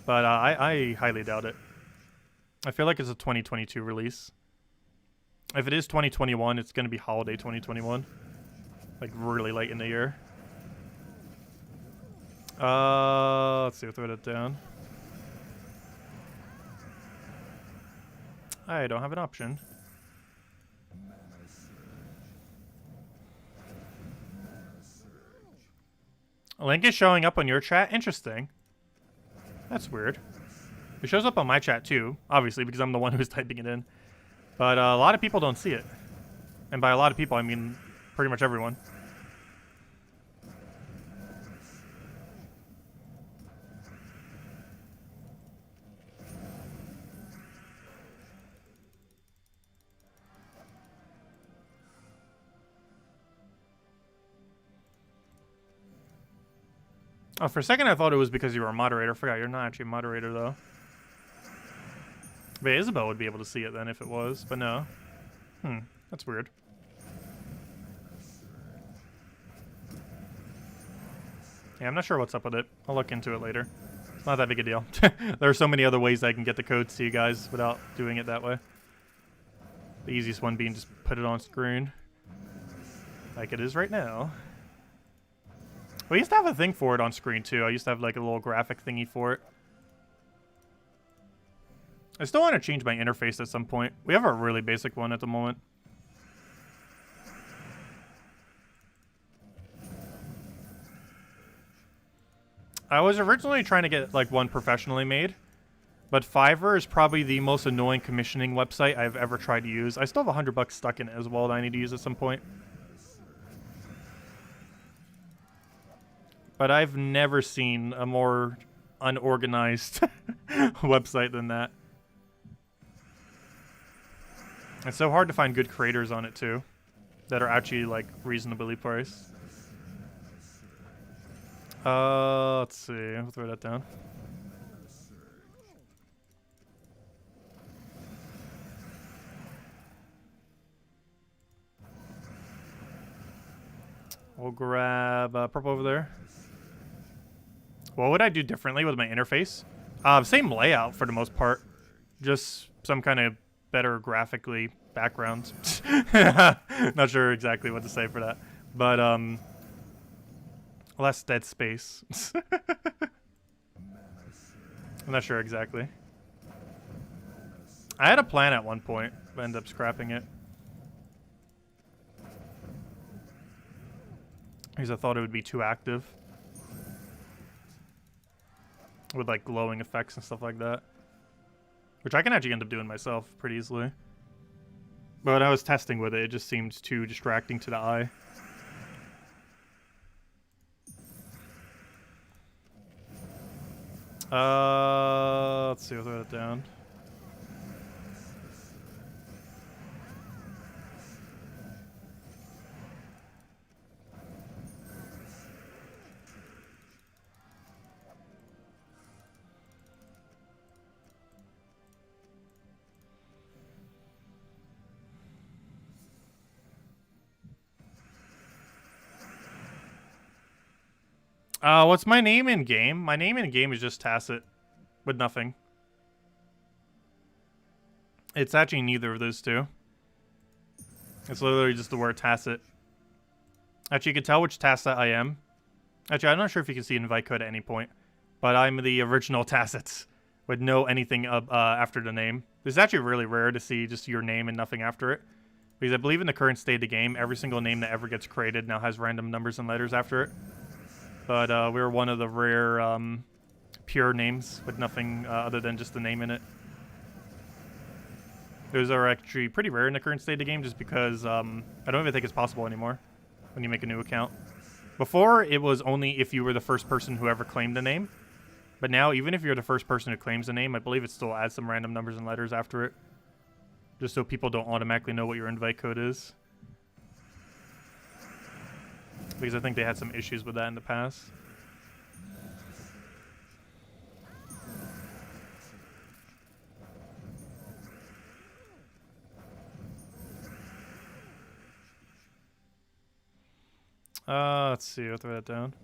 But I highly doubt it. I feel like it's a 2022 release. If it is 2021, it's going to be holiday 2021. Like, really late in the year. Let's see. We'll throw that down. I don't have an option. A link is showing up on your chat? Interesting. That's weird. It shows up on my chat too, obviously, because I'm the one who's typing it in. But a lot of people don't see it. And by a lot of people, I mean pretty much everyone. Oh, for a second I thought it was because you were a moderator. I forgot you're not actually a moderator, though. But Isabel would be able to see it then if it was, but no. That's weird. Yeah, I'm not sure what's up with it. I'll look into it later. It's not that big a deal. There are so many other ways I can get the codes to you guys without doing it that way. The easiest one being just put it on screen. Like it is right now. We used to have a thing for it on screen too. I used to have like a little graphic thingy for it. I still want to change my interface at some point. We have a really basic one at the moment. I was originally trying to get like one professionally made, but Fiverr is probably the most annoying commissioning website I've ever tried to use. I still have $100 stuck in it as well that I need to use at some point. But I've never seen a more unorganized website than that. It's so hard to find good creators on it too, that are actually like reasonably priced. Let's see. We'll throw that down. We'll grab purple over there. What would I do differently with my interface? Same layout for the most part. Just some kind of better graphically background. Not sure exactly what to say for that. But, less dead space. I'm not sure exactly. I had a plan at one point, but ended up scrapping it. Because I thought it would be too active. With like glowing effects and stuff like that. Which I can actually end up doing myself pretty easily. But when I was testing with it, it just seemed too distracting to the eye. Let's see, I'll throw that down. What's my name in game? My name in game is just Tacet, with nothing. It's actually neither of those two. It's literally just the word Tacet. Actually, you can tell which Tacet I am. Actually, I'm not sure if you can see an invite code at any point, but I'm the original Tacet with no anything after the name. It's actually really rare to see just your name and nothing after it, because I believe in the current state of the game, every single name that ever gets created now has random numbers and letters after it. But we're one of the rare pure names with nothing other than just the name in it. Those are actually pretty rare in the current state of the game just because I don't even think it's possible anymore when you make a new account. Before, it was only if you were the first person who ever claimed the name. But now, even if you're the first person who claims the name, I believe it still adds some random numbers and letters after it. Just so people don't automatically know what your invite code is. Because I think they had some issues with that in the past. Let's see, I'll throw that down.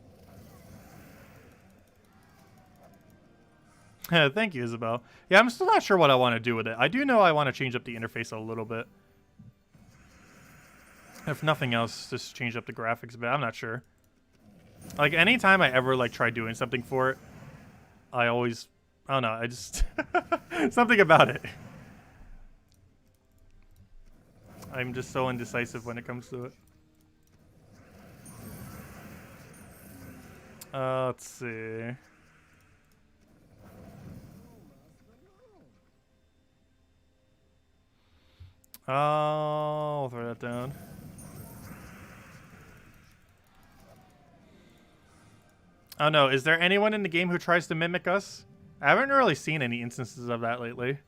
Thank you, Isabel. Yeah, I'm still not sure what I want to do with it. I do know I want to change up the interface a little bit. If nothing else, just change up the graphics a bit. I'm not sure. Like, anytime I ever, like, try doing something for it, I always... I don't know, I just... something about it. I'm just so indecisive when it comes to it. Let's see. I'll throw that down. Oh no, is there anyone in the game who tries to mimic us? I haven't really seen any instances of that lately.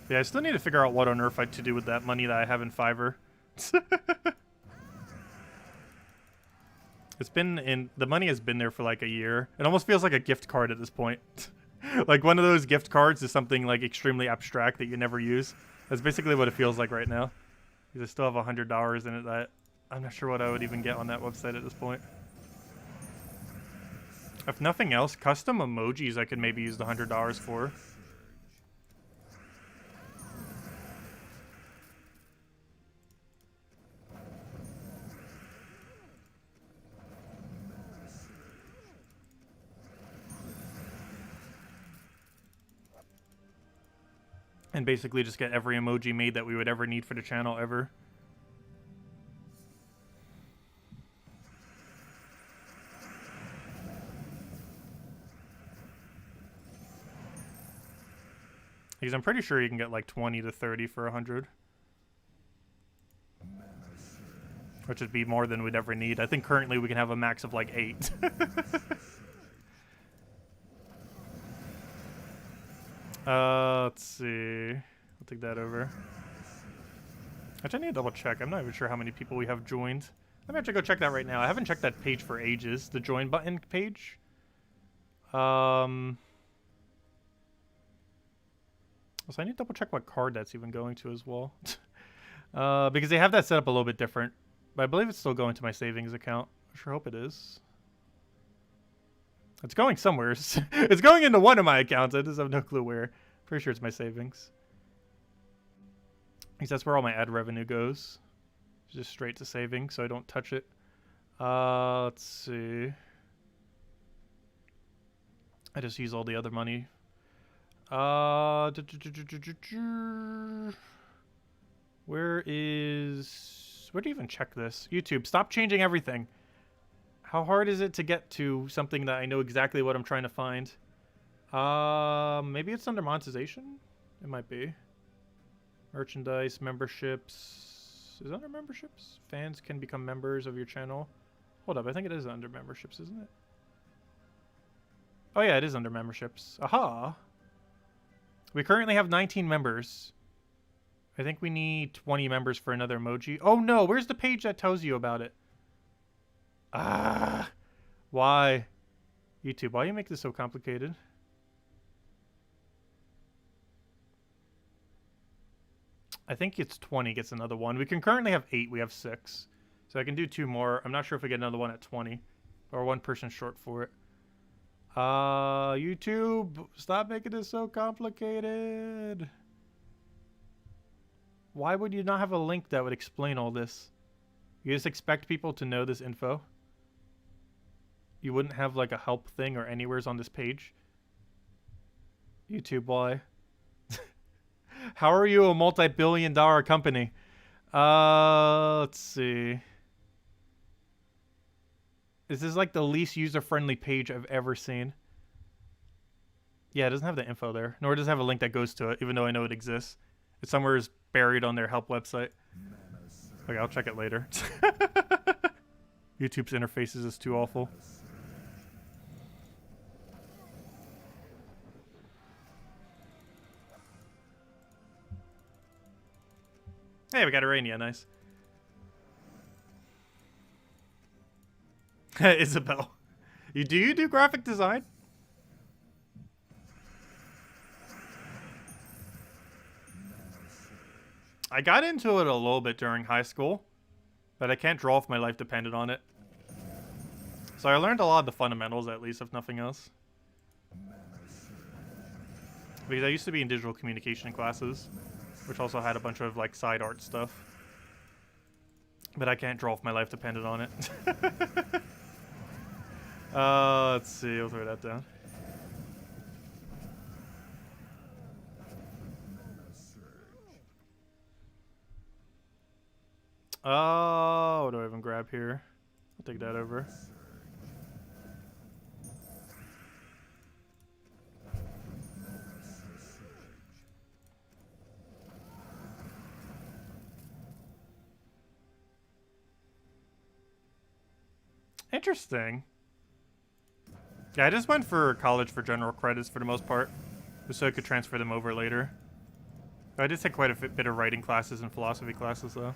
Yeah, I still need to figure out what on earth to do with that money that I have in Fiverr. It's been in... The money has been there for like a year. It almost feels like a gift card at this point. Like one of those gift cards is something like extremely abstract that you never use. That's basically what it feels like right now. Because I still have $100 in it that I'm not sure what I would even get on that website at this point. If nothing else, custom emojis I could maybe use the $100 for. And basically just get every emoji made that we would ever need for the channel ever. Because I'm pretty sure you can get like 20 to 30 for 100. Which would be more than we'd ever need. I think currently we can have a max of like 8. Let's see. I'll take that over. Actually, I need to double check. I'm not even sure how many people we have joined. Let me actually go check that right now. I haven't checked that page for ages. The join button page. So I need to double check what card that's even going to as well. Because they have that set up a little bit different. But I believe it's still going to my savings account. I sure hope it is. It's going somewhere. It's going into one of my accounts. I just have no clue where. Pretty sure it's my savings. Because that's where all my ad revenue goes. It's just straight to savings, so I don't touch it. Let's see. I just use all the other money. Where do you even check this? YouTube, stop changing everything. How hard is it to get to something that I know exactly what I'm trying to find? Maybe it's under monetization? It might be. Merchandise, memberships. Is it under memberships? Fans can become members of your channel. Hold up, I think it is under memberships, isn't it? Oh yeah, it is under memberships. Aha! We currently have 19 members. I think we need 20 members for another emoji. Oh no, where's the page that tells you about it? Ah, why? YouTube, why do you make this so complicated? I think it's 20 gets another one. We can currently have 8. We have 6. So I can do 2 more. I'm not sure if we get another one at 20. Or one person short for it. YouTube, stop making this so complicated. Why would you not have a link that would explain all this? You just expect people to know this info? You wouldn't have like a help thing or anywheres on this page? YouTube, why? How are you a multi-billion-dollar company? Let's see. This is like the least user-friendly page I've ever seen. Yeah, it doesn't have the info there. Nor does it have a link that goes to it, even though I know it exists. It's somewhere buried on their help website. Okay, I'll check it later. YouTube's interfaces is too awful. Hey, we got Arania, nice. Isabel. Do you do graphic design? I got into it a little bit during high school, but I can't draw if my life depended on it. So I learned a lot of the fundamentals, at least, if nothing else. Because I used to be in digital communication classes, which also had a bunch of like side art stuff. But I can't draw if my life depended on it. Let's see, we'll throw that down. Oh, what do I even grab here? I'll take that over. Interesting. Yeah, I just went for college for general credits for the most part, just so I could transfer them over later. I did take quite a bit of writing classes and philosophy classes, though.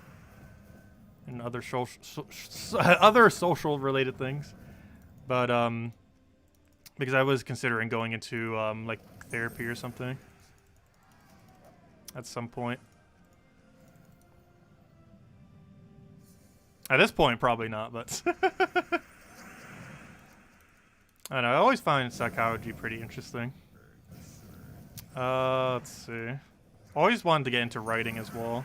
And other social related things. But, because I was considering going into, like, therapy or something. At some point. At this point, probably not, but... I don't know, I always find psychology pretty interesting. Let's see. Always wanted to get into writing as well.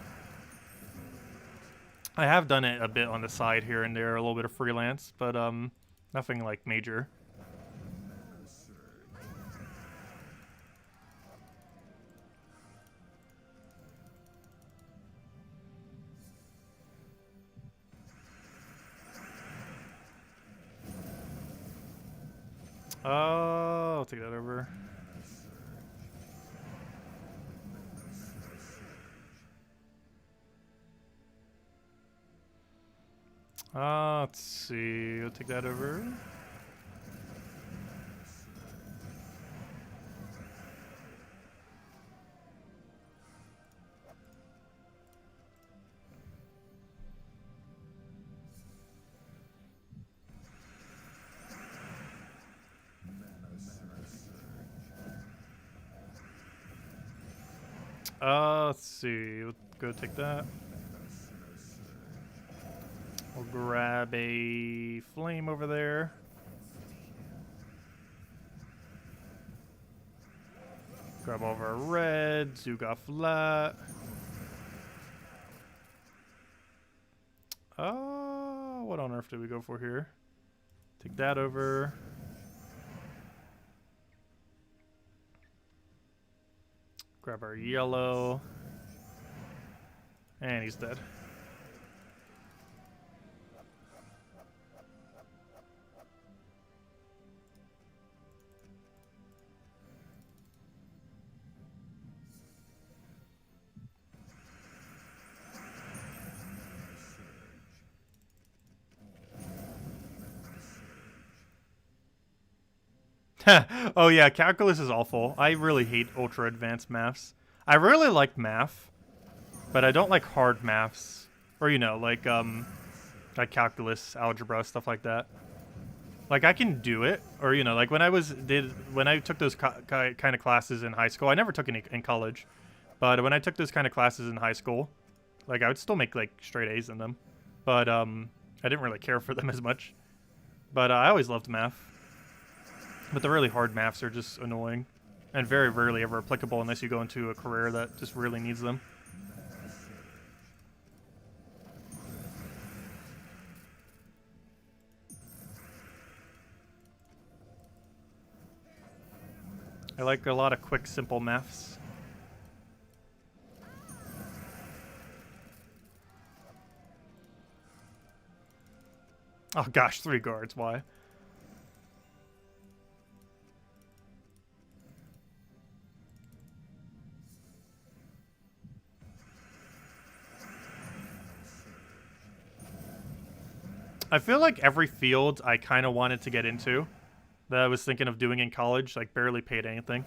I have done it a bit on the side here and there, a little bit of freelance, but nothing like major. I'll take that over. Let's see. I'll take that over. Let's see. We'll go take that. We'll grab a flame over there. Grab all of our red. Zuga flat. What on earth did we go for here? Take that over. Grab our yellow. And he's dead. Oh yeah, calculus is awful. I really hate ultra advanced maths. I really like math, but I don't like hard maths. Or you know, like calculus, algebra, stuff like that. Like I can do it, or you know, like when I took those kind of classes in high school. I never took any in college, but when I took those kind of classes in high school, like I would still make like straight A's in them. But I didn't really care for them as much. But I always loved math. But the really hard maths are just annoying and very rarely ever applicable unless you go into a career that just really needs them. I like a lot of quick, simple maths. Oh gosh, 3 guards, why? I feel like every field I kind of wanted to get into that I was thinking of doing in college, like barely paid anything.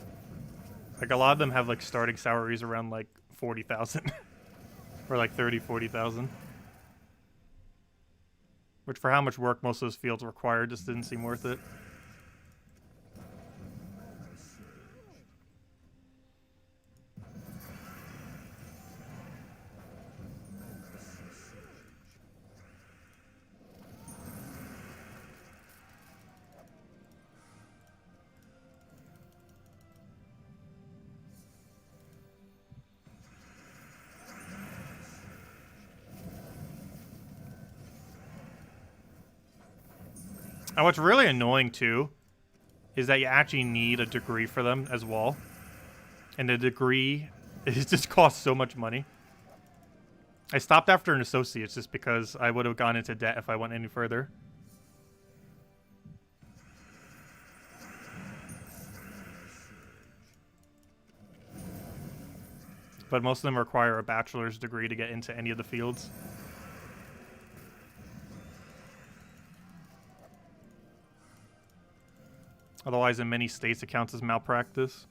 Like a lot of them have like starting salaries around like 40,000 or like 30, 40,000. Which for how much work most of those fields require just didn't seem worth it. And what's really annoying, too, is that you actually need a degree for them as well. And the degree, it just costs so much money. I stopped after an associate's just because I would have gone into debt if I went any further. But most of them require a bachelor's degree to get into any of the fields. Otherwise, in many states, it counts as malpractice.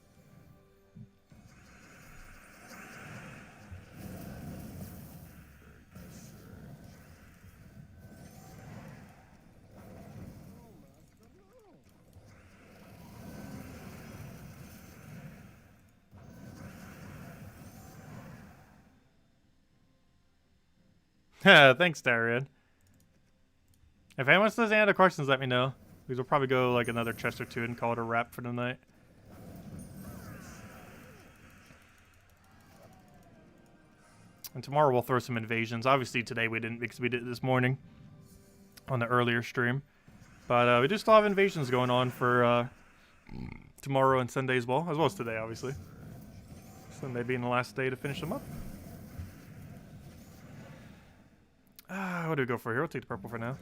Thanks, Darian. If anyone still has any other questions, let me know. We'll probably go like another chest or two and call it a wrap for the night. And tomorrow we'll throw some invasions. Obviously today we didn't because we did it this morning on the earlier stream. But we do still have invasions going on for tomorrow and Sunday as well as today, obviously. Sunday being the last day to finish them up. What do we go for here? We'll take the purple for now.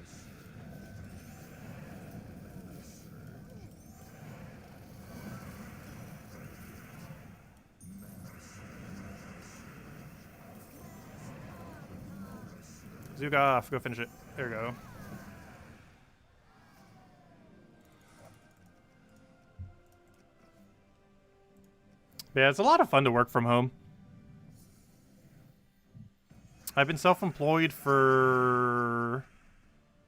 Zuga off. Go finish it. There we go. Yeah, it's a lot of fun to work from home. I've been self-employed for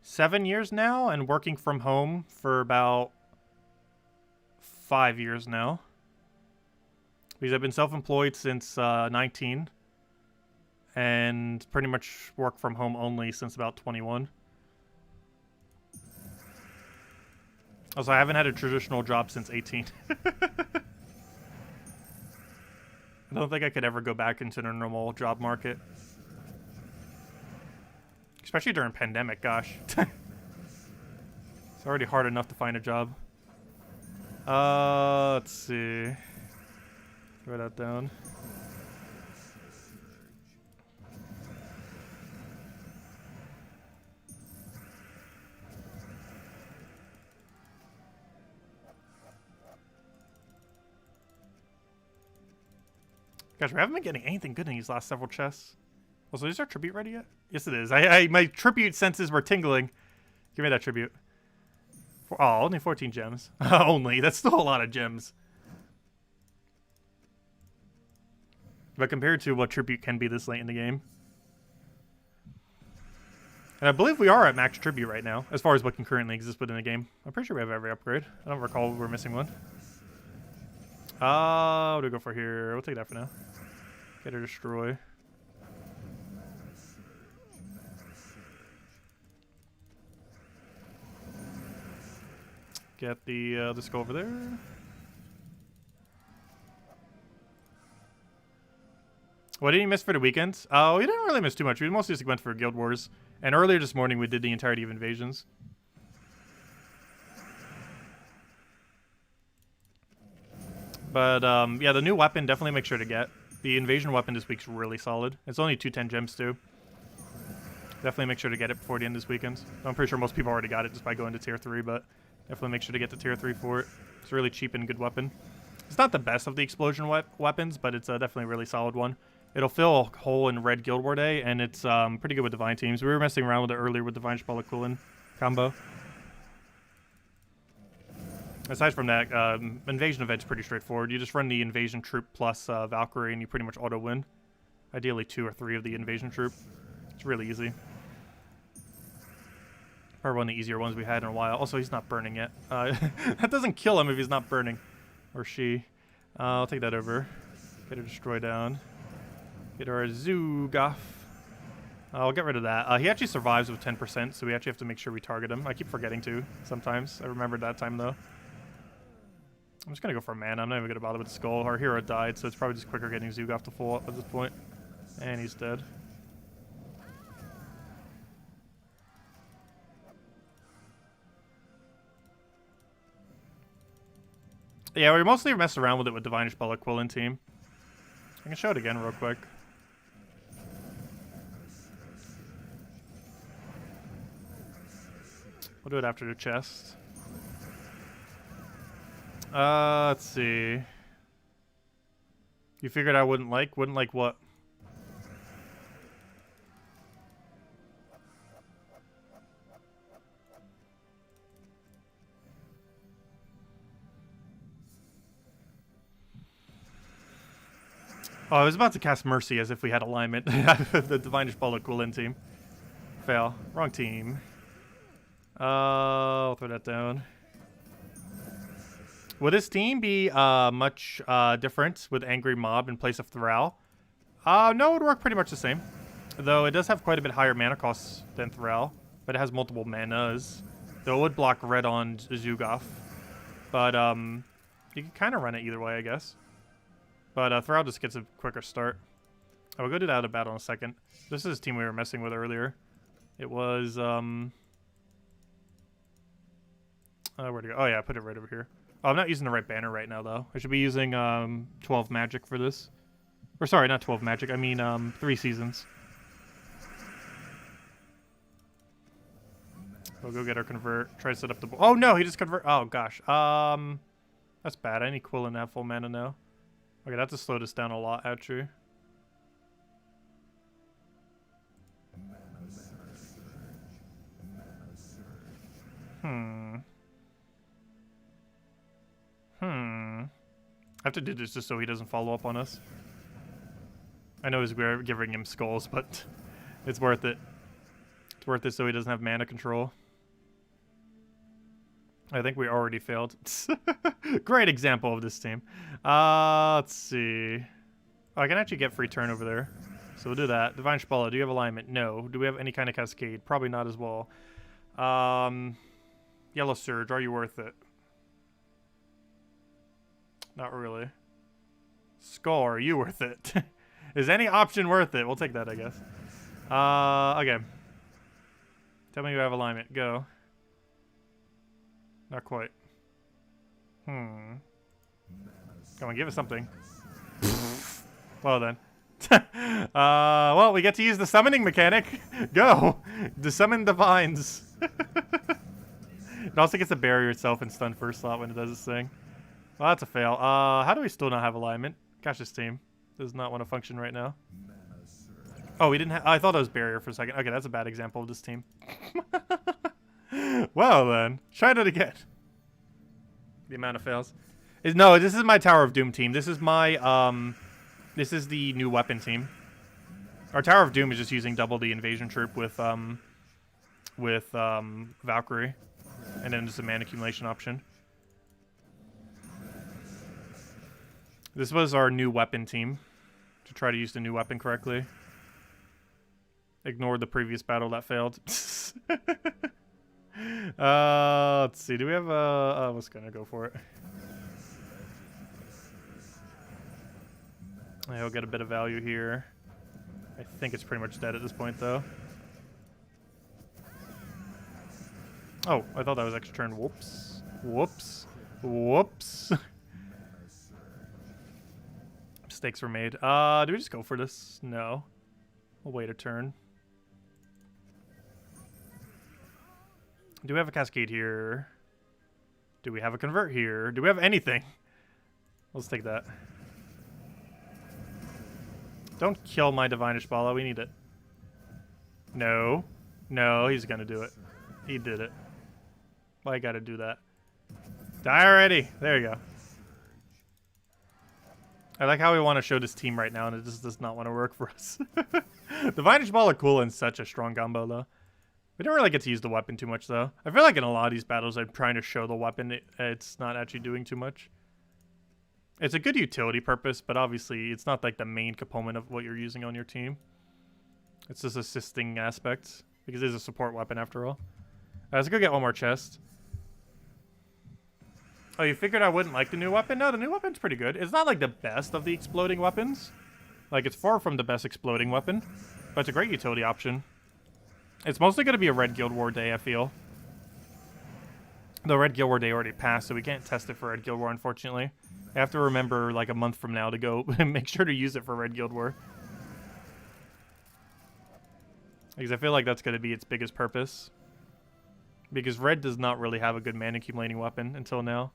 7 years now and working from home for about 5 years now. Because I've been self-employed since 19 and pretty much work from home only since about 21. Also, I haven't had a traditional job since 18. I don't think I could ever go back into the normal job market. Especially during pandemic, gosh. It's already hard enough to find a job. Let's see. Throw that down. Gosh, we haven't been getting anything good in these last several chests. Also, is our tribute ready yet? Yes, it is. My tribute senses were tingling. Give me that tribute. Oh, only 14 gems. Only. That's still a lot of gems. But compared to what tribute can be this late in the game. And I believe we are at max tribute right now, as far as what can currently exist within the game. I'm pretty sure we have every upgrade. I don't recall we're missing one. What do we go for here? We'll take that for now. Get her destroy. Get the this go over there. What did you miss for the weekend? Oh, we didn't really miss too much. We mostly just went for Guild Wars. And earlier this morning we did the entirety of Invasions. But yeah, the new weapon definitely make sure to get. The invasion weapon this week's really solid. It's only 210 gems too. Definitely make sure to get it before the end of this weekend. I'm pretty sure most people already got it just by going to tier 3, but definitely make sure to get to tier 3 for it. It's a really cheap and good weapon. It's not the best of the explosion weapons, but it's definitely a really solid one. It'll fill a hole in Red Guild War Day, and it's pretty good with Divine teams. We were messing around with it earlier with Divine Spalakulin combo. Aside from that, invasion event's pretty straightforward. You just run the invasion troop plus Valkyrie, and you pretty much auto-win. Ideally 2 or 3 of the invasion troop. It's really easy. Probably one of the easier ones we had in a while. Also, he's not burning yet. That doesn't kill him if he's not burning. Or she. I'll take that over. Get her destroy down. Get her a Zoogoff. I'll get rid of that. He actually survives with 10%, so we actually have to make sure we target him. I keep forgetting to sometimes. I remembered that time, though. I'm just going to go for a mana. I'm not even going to bother with the skull. Our hero died, so it's probably just quicker getting Zoogoff to full up at this point. And he's dead. Yeah, we mostly messed around with it with Divine Spalakulin team. I can show it again real quick. We'll do it after the chest. Let's see. You figured I wouldn't like? Wouldn't like what? Oh, I was about to cast Mercy as if we had alignment. The Divine Spalakulin team. Fail. Wrong team. I'll throw that down. Would this team be much different with Angry Mob in place of Thrall? No, it would work pretty much the same. Though it does have quite a bit higher mana costs than Thrall, but it has multiple manas. Though it would block red on Zoogoff. But you can kind of run it either way, I guess. But Thrall just gets a quicker start. I will go do that out of battle in a second. This is the team we were messing with earlier. It was where'd it go? Oh yeah, I put it right over here. Oh, I'm not using the right banner right now, though. I should be using 12 magic for this. Or sorry, not 12 magic. I mean 3 seasons. We'll go get our convert. Try to set up the... Oh, no! He just convert... Oh, gosh. That's bad. I need Quillen to have full mana now. Okay, that has to slow this down a lot, actually. I have to do this just so he doesn't follow up on us. I know we're giving him skulls, but it's worth it. It's worth it so he doesn't have mana control. I think we already failed. Great example of this team. Let's see. Oh, I can actually get free turn over there. So we'll do that. Divine Spala, do you have alignment? No. Do we have any kind of cascade? Probably not as well. Yellow Surge, are you worth it? Not really. Skull, are you worth it? Is any option worth it? We'll take that, I guess. Okay. Tell me you have alignment. Go. Not quite. Come on, give us something. Well then. Well, we get to use the summoning mechanic. Go! The summon divines. It also gets a barrier itself and stun first slot when it does this thing. Well, that's a fail. How do we still not have alignment? Gosh, this team does not want to function right now. Oh, we didn't have... I thought it was barrier for a second. Okay, that's a bad example of this team. Well, then. Try it again. The amount of fails. No, this is my Tower of Doom team. This is my... This is the new weapon team. Our Tower of Doom is just using double the invasion troop with Valkyrie. And then just a mana accumulation option. This was our new weapon team. To try to use the new weapon correctly. Ignored the previous battle that failed. Let's see. Do we have a... let's gonna go for it. He'll get a bit of value here. I think it's pretty much dead at this point, though. Oh, I thought that was extra turn. Whoops. Whoops. Whoops. Mistakes were made. Do we just go for this? No. We'll wait a turn. Do we have a Cascade here? Do we have a Convert here? Do we have anything? Let's take that. Don't kill my Divine Ishbala. We need it. No. No, he's gonna do it. He did it. Why I gotta do that? Die already! There you go. I like how we want to show this team right now, and it just does not want to work for us. Divine Ishbala cool and such a strong combo, though. We don't really get to use the weapon too much, though. I feel like in a lot of these battles, I'm trying to show the weapon. It's not actually doing too much. It's a good utility purpose, but obviously it's not like the main component of what you're using on your team. It's just assisting aspects, because it is a support weapon after all. Let's go get one more chest. Oh, you figured I wouldn't like the new weapon? No, the new weapon's pretty good. It's not like the best of the exploding weapons. Like, it's far from the best exploding weapon, but it's a great utility option. It's mostly going to be a Red Guild War day, I feel. The Red Guild War day already passed, so we can't test it for Red Guild War, unfortunately. I have to remember, like, a month from now to go make sure to use it for Red Guild War. Because I feel like that's going to be its biggest purpose. Because Red does not really have a good mana accumulating weapon until now.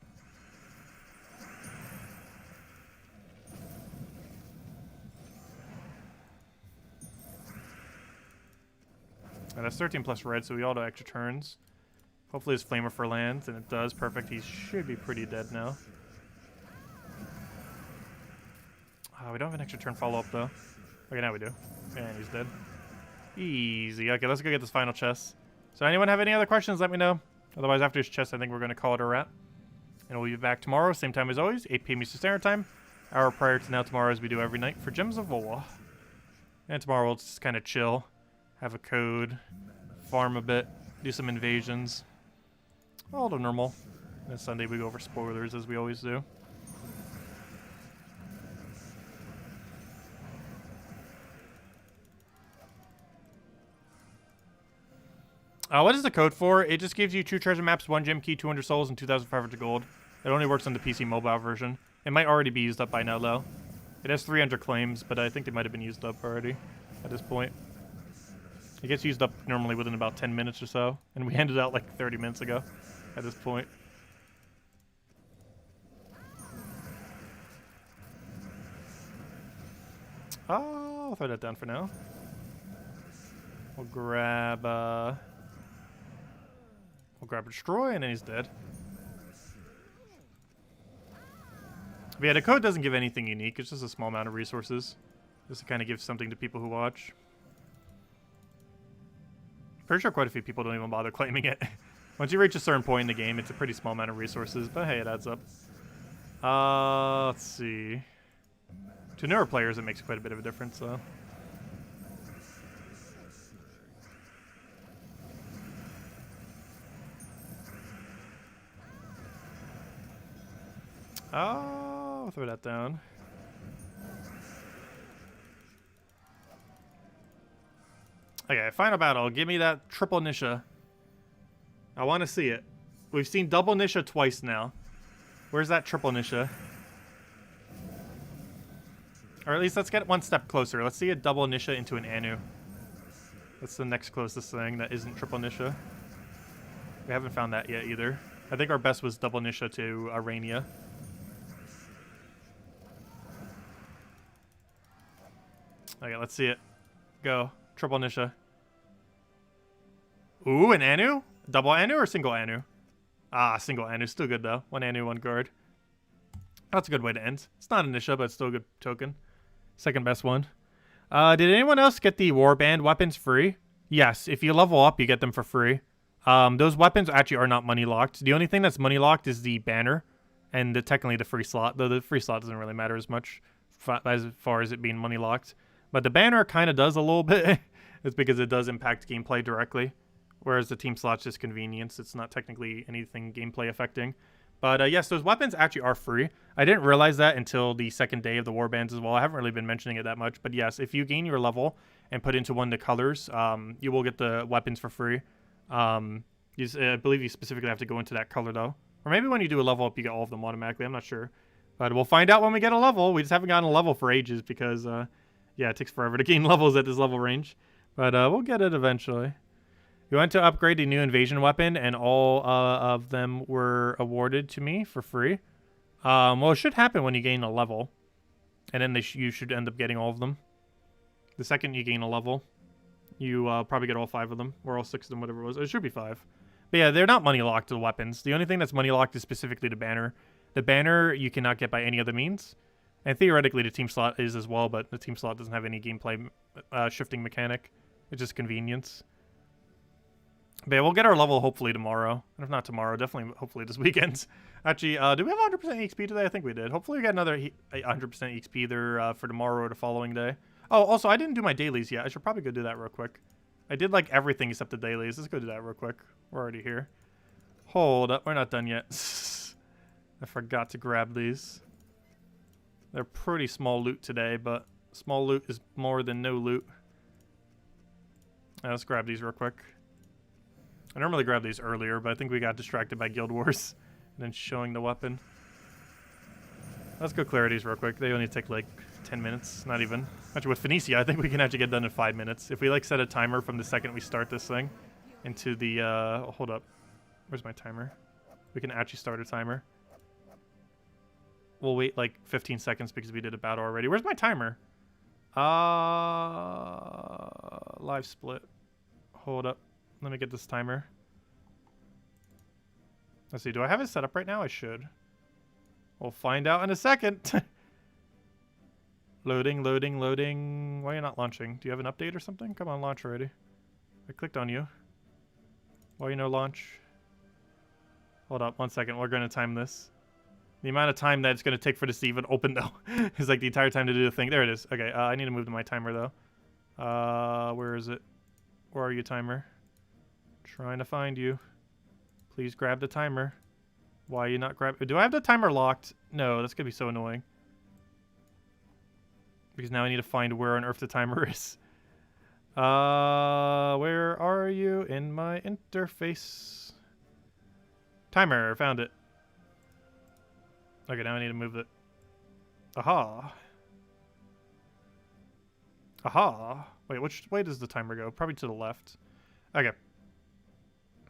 And that's 13 plus red, so we auto extra turns. Hopefully his Flamer for lands, and it does. Perfect. He should be pretty dead now. Oh, we don't have an extra turn follow-up, though. Okay, now we do. And he's dead. Easy. Okay, let's go get this final chest. So anyone have any other questions, let me know. Otherwise, after this chest, I think we're going to call it a wrap. And we'll be back tomorrow, same time as always, 8 p.m. Eastern Standard Time. Hour prior to now tomorrow, as we do every night, for Gems of War. And tomorrow we'll just kind of chill. Have a code. Farm a bit. Do some invasions. All the normal. And Sunday we go over spoilers, as we always do. What is the code for? It just gives you 2 treasure maps, 1 gem key, 200 souls, and 2,500 gold. It only works on the PC mobile version. It might already be used up by now, though. It has 300 claims, but I think they might have been used up already at this point. It gets used up normally within about 10 minutes or so, and we handed out like 30 minutes ago at this point. Oh, I'll throw that down for now. We'll grab Destroy, and then he's dead. But yeah, the code doesn't give anything unique. It's just a small amount of resources. Just to kind of give something to people who watch. Pretty sure quite a few people don't even bother claiming it. Once you reach a certain point in the game, it's a pretty small amount of resources. But hey, it adds up. Let's see. To newer players, it makes quite a bit of a difference, though. Oh, I'll throw that down. Okay, final battle. Give me that triple Nisha. I want to see it. We've seen double Nisha twice now. Where's that triple Nisha? Or at least let's get one step closer. Let's see a double Nisha into an Anu. That's the next closest thing that isn't triple Nisha. We haven't found that yet either. I think our best was double Nisha to Arania. Okay, let's see it. Go. Triple Nisha. Ooh, an Anu? Double Anu or single Anu? Ah, single Anu. Still good, though. One Anu, one guard. That's a good way to end. It's not a Nisha, but it's still a good token. Second best one. Did anyone else get the warband weapons free? Yes. If you level up, you get them for free. Those weapons actually are not money locked. The only thing that's money locked is the banner and technically the free slot, though the free slot doesn't really matter as much as far as it being money locked. But the banner kind of does a little bit. It's because it does impact gameplay directly, whereas the team slot's just convenience. It's not technically anything gameplay affecting. But yes, those weapons actually are free. I didn't realize that until the second day of the warbands as well. I haven't really been mentioning it that much. But yes, if you gain your level and put into one of the colors, you will get the weapons for free. I believe you specifically have to go into that color, though. Or maybe when you do a level up, you get all of them automatically. I'm not sure. But we'll find out when we get a level. We just haven't gotten a level for ages because, yeah, it takes forever to gain levels at this level range. But we'll get it eventually. You went to upgrade a new invasion weapon, and all of them were awarded to me for free. Well, it should happen when you gain a level. And then you should end up getting all of them. The second you gain a level, you probably get all 5 of them. Or all 6 of them, whatever it was. It should be 5. But yeah, they're not money locked to the weapons. The only thing that's money locked is specifically the banner. The banner you cannot get by any other means. And theoretically, the team slot is as well, but the team slot doesn't have any gameplay shifting mechanic. It's just convenience. But yeah, we'll get our level hopefully tomorrow. And if not tomorrow, definitely hopefully this weekend. Actually, do we have 100% XP today? I think we did. Hopefully we get another 100% XP either for tomorrow or the following day. Oh, also, I didn't do my dailies yet. I should probably go do that real quick. I did like everything except the dailies. Let's go do that real quick. We're already here. Hold up. We're not done yet. I forgot to grab these. They're pretty small loot today, but small loot is more than no loot. Let's grab these real quick. I normally grab these earlier, but I think we got distracted by Guild Wars and then showing the weapon. Let's go clear these real quick. They only take like 10 minutes, not even. Actually, with Phoenicia, I think we can actually get done in 5 minutes. If we like set a timer from the second we start this thing into the, hold up. Where's my timer? We can actually start a timer. We'll wait like 15 seconds because we did a battle already. Where's my timer? Live split. Hold up. Let me get this timer. Let's see. Do I have it set up right now? I should. We'll find out in a second. Loading, loading, loading. Why are you not launching? Do you have an update or something? Come on, launch already. I clicked on you. Why are you no launch? Hold up. 1 second. We're going to time this. The amount of time that it's going to take for this to even open, though, is like the entire time to do the thing. There it is. Okay, I need to move to my timer, though. Where is it? Where are you, timer? Trying to find you. Please grab the timer. Why are you not grabbing? Do I have the timer locked? No, that's going to be so annoying. Because now I need to find where on earth the timer is. Where are you in my interface? Timer, found it. Okay, now I need to move it. Aha. Aha. Wait, which way does the timer go? Probably to the left. Okay.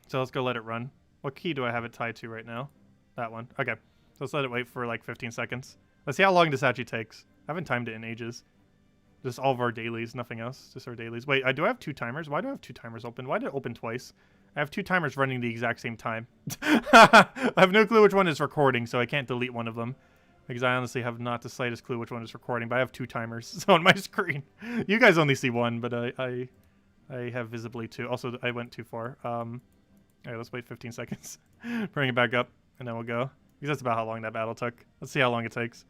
So let's go let it run. What key do I have it tied to right now? That one. Okay. So let's let it wait for like 15 seconds. Let's see how long this actually takes. I haven't timed it in ages. Just all of our dailies, nothing else. Just our dailies. Wait, do I have 2 timers? Why do I have 2 timers open? Why did it open twice? I have 2 timers running the exact same time. I have no clue which one is recording, so I can't delete one of them. Because I honestly have not the slightst clue which one is recording, but I have 2 timers on my screen. You guys only see one, but I have visibly 2. Also, I went too far. Alright, let's wait 15 seconds. Bring it back up, and then we'll go. Because that's about how long that battle took. Let's see how long it takes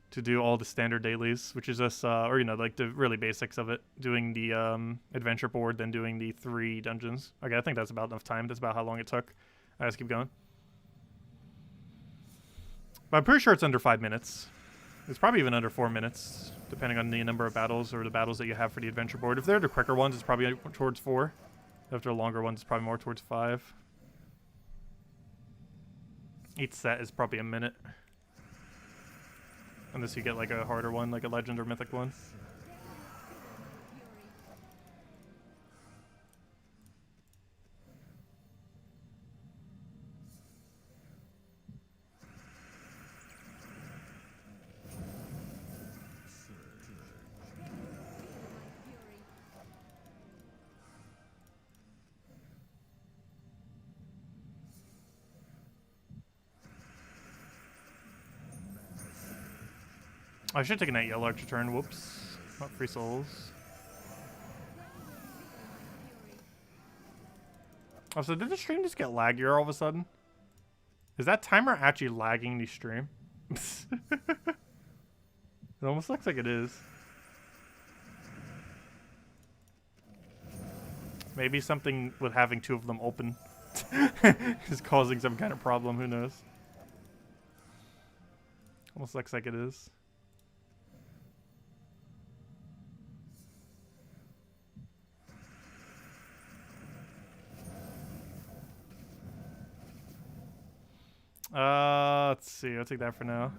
to do all the standard dailies, which is just, or, you know, like the really basics of it. Doing the adventure board, then doing the 3 dungeons. Okay, I think that's about enough time. That's about how long it took. Alright, let's keep going. But I'm pretty sure it's under 5 minutes. It's probably even under 4 minutes, depending on the number of battles or the battles that you have for the adventure board. If they're the quicker ones, it's probably towards 4. If they're longer ones, it's probably more towards 5. Each set is probably a minute. Unless you get like a harder one, like a legend or mythic one. I should take a IsabelArcher turn. Whoops. Not free souls. Oh, so did the stream just get laggier all of a sudden? Is that timer actually lagging the stream? It almost looks like it is. Maybe something with having 2 of them open is causing some kind of problem. Who knows? Almost looks like it is. Let's see. I'll take that for now.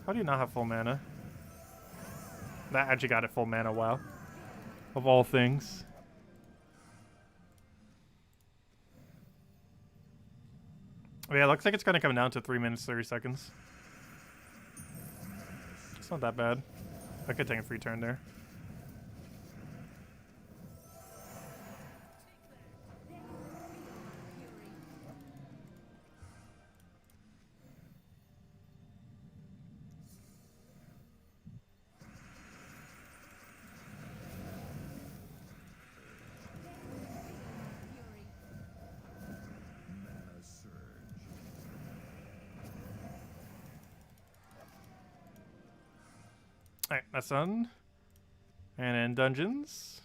How do you not have full mana? That actually got it full mana. Wow. Of all things. Oh, yeah, looks like it's going to come down to 3 minutes, 30 seconds. It's not that bad. I could take a free turn there. Alright, that's done. And then dungeons.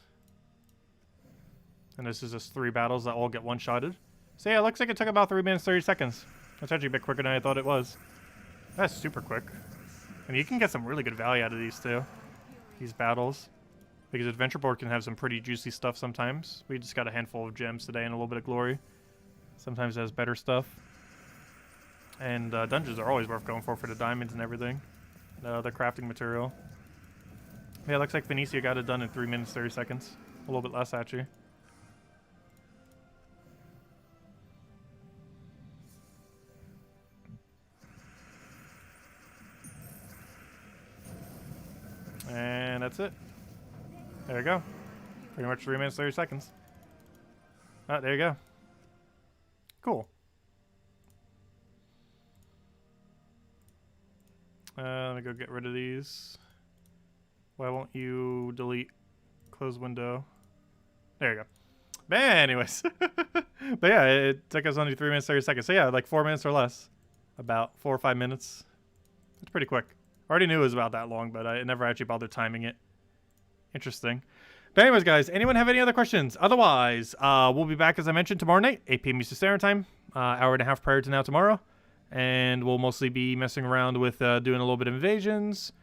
And this is just 3 battles that all get one-shotted. So yeah, it looks like it took about 3 minutes, 30 seconds. That's actually a bit quicker than I thought it was. That's super quick. And you can get some really good value out of these too. These battles. Because Adventure Board can have some pretty juicy stuff sometimes. We just got a handful of gems today and a little bit of glory. Sometimes it has better stuff. And dungeons are always worth going for the diamonds and everything. The crafting material. Yeah, looks like Phoenicia got it done in 3 minutes, 30 seconds. A little bit less, actually. And that's it. There you go. Pretty much 3 minutes, 30 seconds. Ah, there you go. Cool. Let me go get rid of these. Why won't you delete close window? There you go. But anyways. But yeah, it took us only 3 minutes, 30 seconds. So yeah, like 4 minutes or less. About 4 or 5 minutes. It's pretty quick. I already knew it was about that long, but I never actually bothered timing it. Interesting. But anyways, guys, anyone have any other questions? Otherwise, we'll be back, as I mentioned, tomorrow night, 8 p.m. Eastern Standard Time. Hour and a half prior to now tomorrow. And we'll mostly be messing around with doing a little bit of invasions,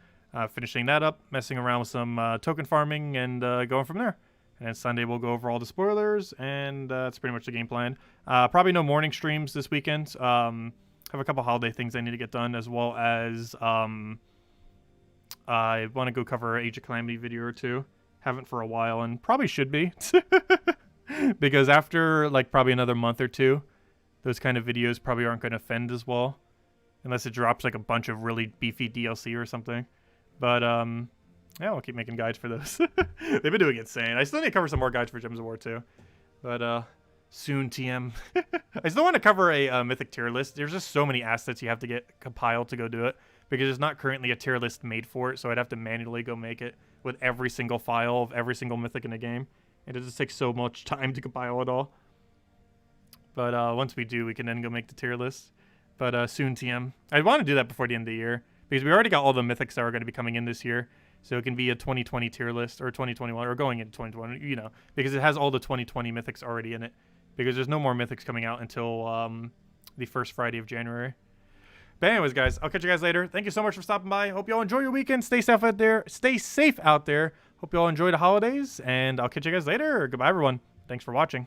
finishing that up, messing around with some token farming, and going from there. And then Sunday we'll go over all the spoilers, and that's pretty much the game plan. Probably no morning streams this weekend. Have a couple holiday things I need to get done, as well as I want to go cover Age of Calamity video or 2. Haven't for a while, and probably should be. Because after like probably another month or 2, those kind of videos probably aren't going to offend as well. Unless it drops like a bunch of really beefy DLC or something. But, yeah, I'll keep making guides for those. They've been doing insane. I still need to cover some more guides for Gems of War too. But, soon, TM. I still want to cover a Mythic tier list. There's just so many assets you have to get compiled to go do it. Because there's not currently a tier list made for it. So I'd have to manually go make it with every single file of every single Mythic in the game. And it just takes so much time to compile it all. But once we do, we can then go make the tier list. But soon, TM. I want to do that before the end of the year. Because we already got all the Mythics that are going to be coming in this year. So it can be a 2020 tier list, or 2021, or going into 2020, you know. Because it has all the 2020 Mythics already in it. Because there's no more Mythics coming out until the first Friday of January. But anyways, guys, I'll catch you guys later. Thank you so much for stopping by. Hope you all enjoy your weekend. Stay safe out there. Stay safe out there. Hope you all enjoy the holidays, and I'll catch you guys later. Goodbye, everyone. Thanks for watching.